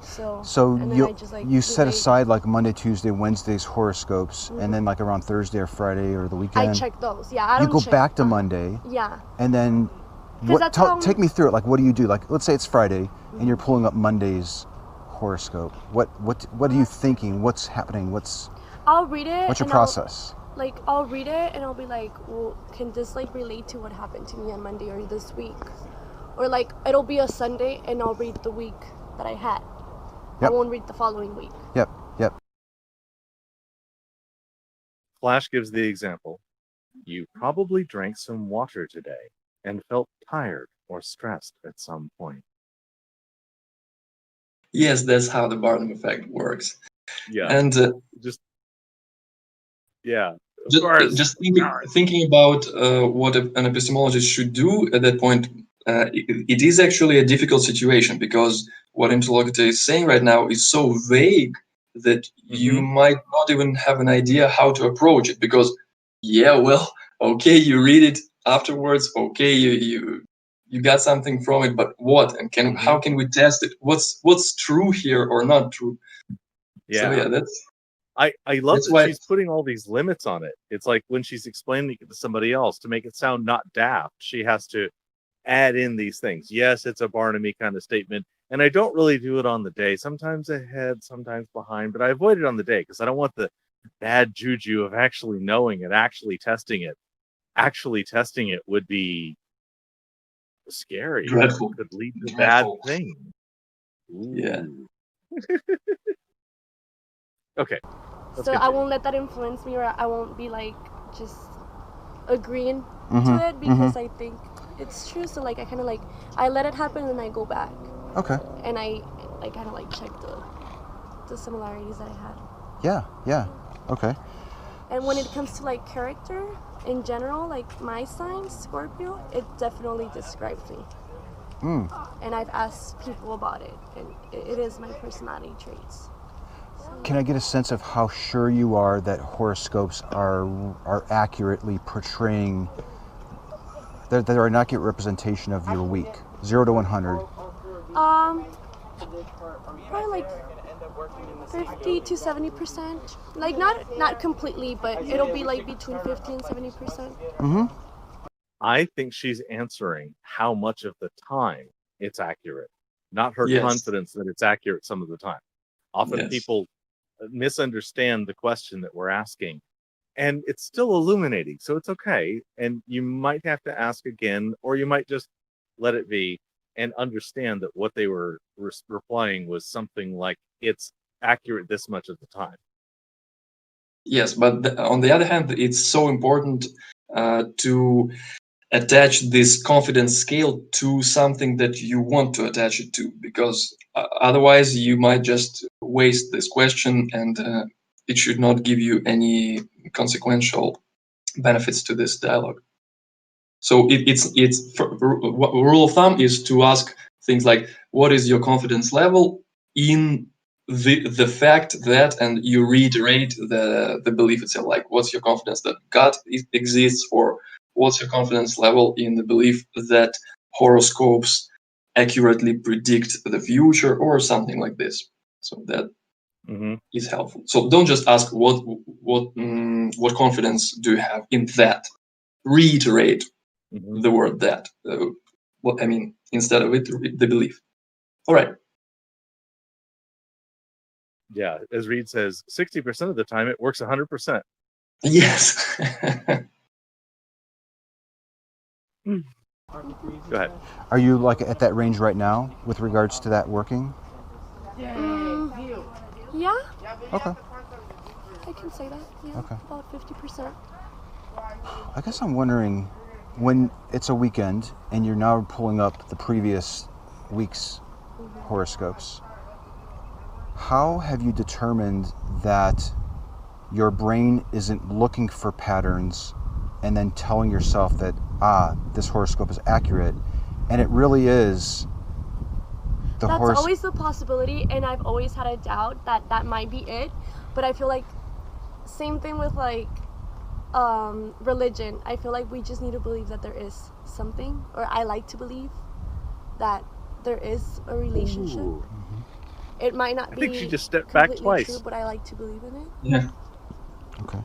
So and then I just, like, you set aside, like, Monday, Tuesday, Wednesday's horoscopes, and then, like, around Thursday or Friday or the weekend. I check those. Yeah, I don't You go check, back to Monday. Yeah. And then take me through it. Like, what do you do? Like, let's say it's Friday and you're pulling up Monday's horoscope. What are you thinking? What's happening? I'll read it. What's your process? I'll read it and I'll be like, well, can this, like, relate to what happened to me on Monday or this week? Or, like, it'll be a Sunday and I'll read the week that I had. Yep. I won't read the following week. Yep. Flash gives the example. You probably drank some water today and felt tired or stressed at some point. Yes, that's how the Barnum effect works. Yeah. And just thinking about what an epistemologist should do at that point, it is actually a difficult situation because what interlocutor is saying right now is so vague that you might not even have an idea how to approach it because, okay, you read it afterwards, okay, you got something from it, but what? And how can we test it? What's true here or not true? Yeah. So that's... I love that she's putting all these limits on it. It's like when she's explaining it to somebody else, to make it sound not daft, she has to add in these things. Yes, it's a Barnum-y kind of statement, and I don't really do it on the day. Sometimes ahead, sometimes behind, but I avoid it on the day because I don't want the bad juju of actually knowing it, actually testing it. Actually testing it would be scary. Dreadful. It could lead to bad things. Ooh. Yeah. Okay. So I won't let that influence me, or I won't be, like, just agreeing to it because I think it's true. So, like, I kind of, like, I let it happen and I go back. Okay. And I kind of, like, check the similarities that I had. Yeah. Okay. And when it comes to, like, character in general, like, my sign, Scorpio, it definitely describes me. And I've asked people about it, and it is my personality traits. Can I get a sense of how sure you are that horoscopes are accurately portraying, that they're an accurate representation of your week, 0 to 100? Probably like 50 to 70%. Like not completely, but it'll be like between 50 and 70%. I think she's answering how much of the time it's accurate, not her confidence that it's accurate some of the time. Often people misunderstand the question that we're asking, and it's still illuminating, so it's okay. And you might have to ask again, or you might just let it be and understand that what they were replying was something like, it's accurate this much of the time. Yes, but on the other hand, it's so important to attach this confidence scale to something that you want to attach it to, because otherwise you might just waste this question, and it should not give you any consequential benefits to this dialogue. So rule of thumb is to ask things like, what is your confidence level in the fact that, and you reiterate the belief itself, like what's your confidence that God exists, or what's your confidence level in the belief that horoscopes accurately predict the future, or something like this. So that is helpful. So don't just ask what confidence do you have in that. Reiterate the word that. What I mean, instead of it, the belief. All right. Yeah, as Reed says, 60% of the time it works 100%. Yes. Go ahead. Are you like at that range right now with regards to that working? Yeah, Okay. I can say that. Yeah, Okay. about 50%. I guess I'm wondering, when it's a weekend and you're now pulling up the previous week's horoscopes, how have you determined that your brain isn't looking for patterns and then telling yourself that, this horoscope is accurate, and it really is the That's always the possibility, and I've always had a doubt that that might be it. But I feel like same thing with like religion. I feel like we just need to believe that there is something, or I like to believe that there is a relationship. It might not be. I think she just stepped back twice. True, but I like to believe in it. Yeah. Okay.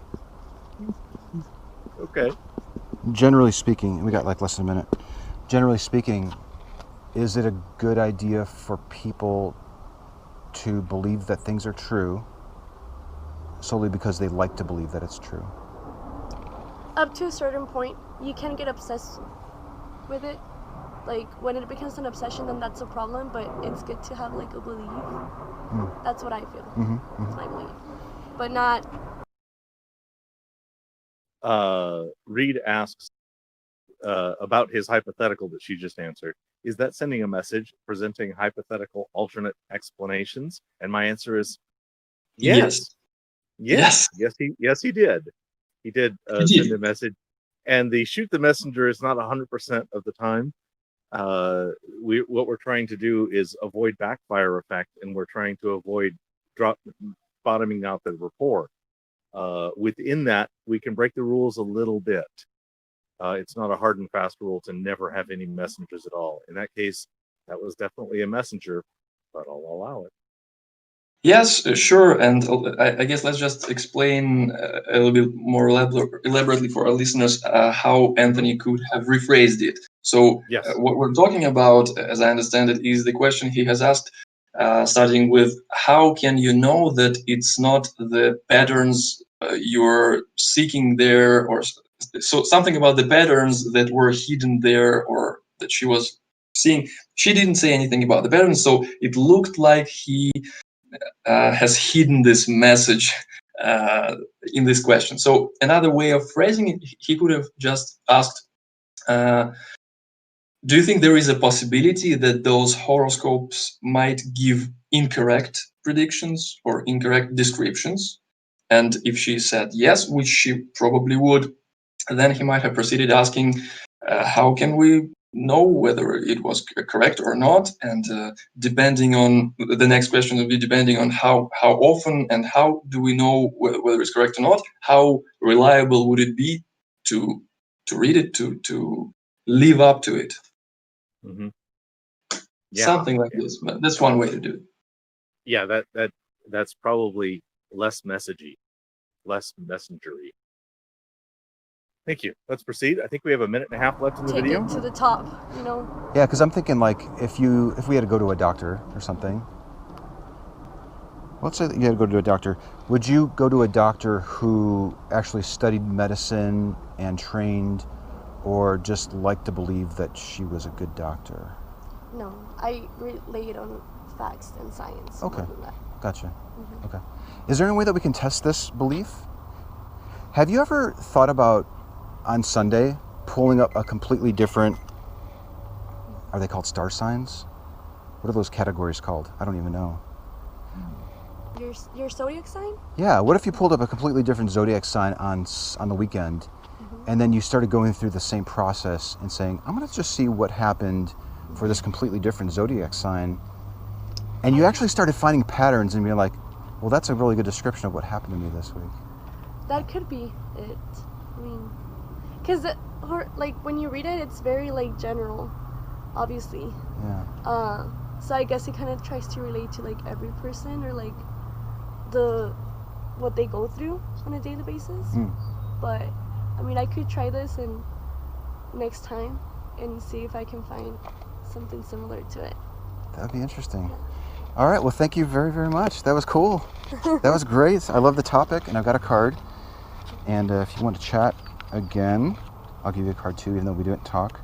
Generally speaking, we got like less than a minute. Generally speaking, is it a good idea for people to believe that things are true solely because they like to believe that it's true? Up to a certain point, you can get obsessed with it. Like when it becomes an obsession, then that's a problem. But it's good to have like a belief. That's what I feel. That's my belief, but not. Reed asks about his hypothetical that she just answered. Is that sending a message presenting hypothetical alternate explanations? And my answer is yes. Yes, he did. He did send a message. And the shoot the messenger is not 100% of the time. What we're trying to do is avoid backfire effect, and we're trying to avoid bottoming out the rapport. Within that, we can break the rules a little bit. It's not a hard and fast rule to never have any messengers at all. In that case, that was definitely a messenger, but I'll allow it. Yes, sure. And I guess let's just explain a little bit more elaborately for our listeners how Anthony could have rephrased it. So what we're talking about, as I understand it, is the question he has asked, starting with, how can you know that it's not the patterns you're seeking there, or so something about the patterns that were hidden there, or that she was seeing. She didn't say anything about the patterns, so it looked like he has hidden this message in this question. So another way of phrasing it, he could have just asked, do you think there is a possibility that those horoscopes might give incorrect predictions or incorrect descriptions? And if she said yes, which she probably would, then he might have proceeded asking, how can we know whether it was correct or not? And depending on the next question would be depending on how often and how do we know whether it's correct or not? How reliable would it be to read it, to live up to it? Something like this. But that's one way to do it. Yeah, that's probably less messagey, less messengery. Thank you. Let's proceed. I think we have a minute and a half left in the video. Take it to the top, Yeah, because I'm thinking like if we had to go to a doctor or something. Let's say that you had to go to a doctor. Would you go to a doctor who actually studied medicine and trained, or just like to believe that she was a good doctor? No, I relay it on facts and science. Okay, gotcha. Okay. Is there any way that we can test this belief? Have you ever thought about, on Sunday, pulling up a completely different, are they called star signs? What are those categories called? I don't even know. Your zodiac sign? Yeah, what if you pulled up a completely different zodiac sign on the weekend, and then you started going through the same process and saying, I'm going to just see what happened for this completely different zodiac sign. And you actually started finding patterns and being like, well, that's a really good description of what happened to me this week. That could be it. I mean, because like when you read it, it's very like general, obviously. Yeah. So I guess it kind of tries to relate to like every person or like what they go through on a daily basis. But I mean, I could try this and next time and see if I can find something similar to it. That'd be interesting. All right. Well, thank you very, very much. That was cool. That was great. I love the topic, and I've got a card. And if you want to chat again, I'll give you a card too, even though we didn't talk.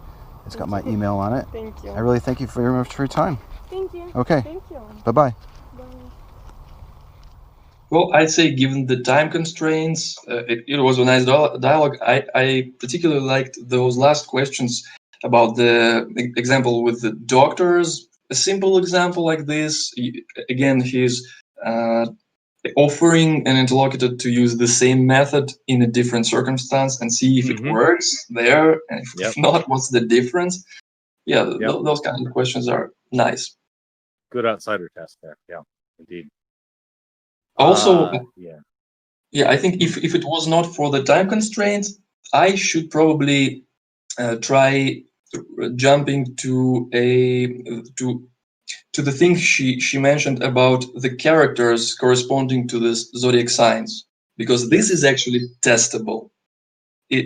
It's got my email on it. Thank you. I really thank you very much for your time. Thank you. Okay. Thank you. Bye-bye. Bye. Well, I'd say given the time constraints, it was a nice dialogue. I particularly liked those last questions about the example with the doctors. A simple example like this, again, he's offering an interlocutor to use the same method in a different circumstance and see if it works there, and if not, what's the difference? Yeah, those kind of questions are nice. Good outsider test there. Yeah, indeed. Also, yeah, I think if it was not for the time constraints, I should probably try jumping to the thing she mentioned about the characters corresponding to the zodiac signs, because this is actually testable.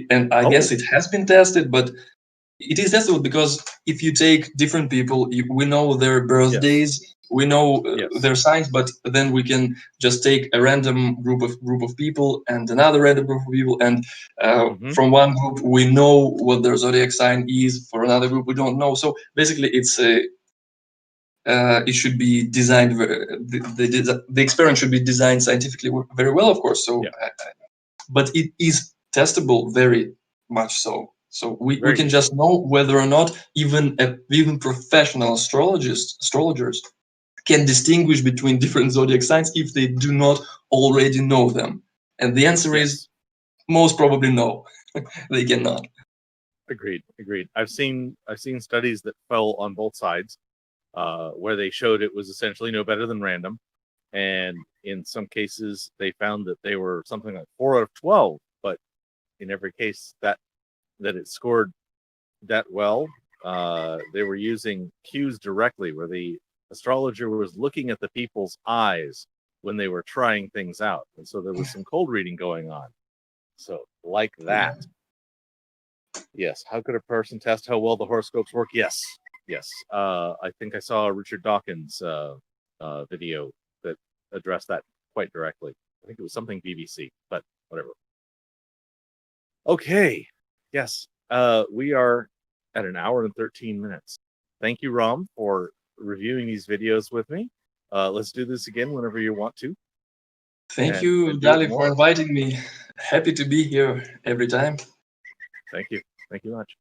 And I guess it has been tested, but it is testable because if you take different people, we know their birthdays, we know their signs, but then we can just take a random group of people and another random group of people, and from one group we know what their zodiac sign is. For another group, we don't know. So basically, it should be designed. The experiment should be designed scientifically very well, of course. So, but it is testable very much so. So we can just know whether or not even professional astrologers can distinguish between different zodiac signs if they do not already know them. And the answer is most probably no. They cannot. Agreed. I've seen studies that fell on both sides, where they showed it was essentially no better than random, and in some cases they found that they were something like 4 out of 12. But in every case that it scored that well, they were using cues directly, where the astrologer was looking at the people's eyes when they were trying things out, and so there was some cold reading going on. So like that. Yes. How could a person test how well the horoscopes work? Yes. I think I saw a Richard Dawkins video that addressed that quite directly. I think it was something BBC, but whatever. Okay. Yes. We are at an hour and 13 minutes. Thank you, Ram, for reviewing these videos with me. Let's do this again whenever you want to. Thank you, Dali, for inviting me. Happy to be here every time. Thank you much.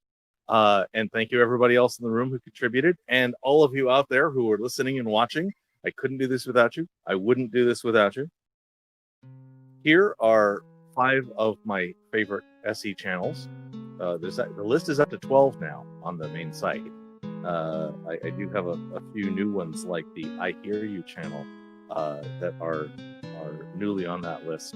And thank you everybody else in the room who contributed, and all of you out there who are listening and watching. I couldn't do this without you. I wouldn't do this without you. Here are 5 of my favorite SE channels. The list is up to 12 now on the main site. I do have a few new ones, like the I Hear You channel, that are newly on that list.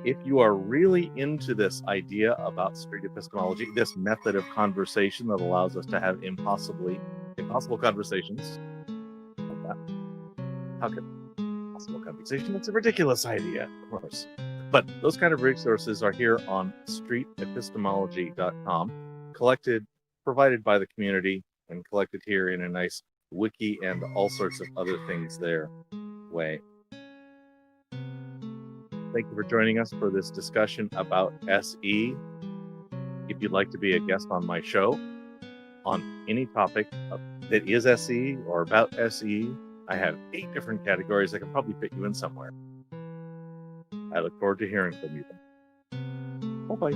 If you are really into this idea about street epistemology, this method of conversation that allows us to have impossible conversations, like that. How can impossible conversation? It's a ridiculous idea, of course. But those kind of resources are here on streetepistemology.com, provided by the community, and collected here in a nice wiki and all sorts of other things there way. Thank you for joining us for this discussion about SE. If you'd like to be a guest on my show on any topic that is SE or about SE, I have 8 different categories. I can probably fit you in somewhere. I look forward to hearing from you. Bye-bye.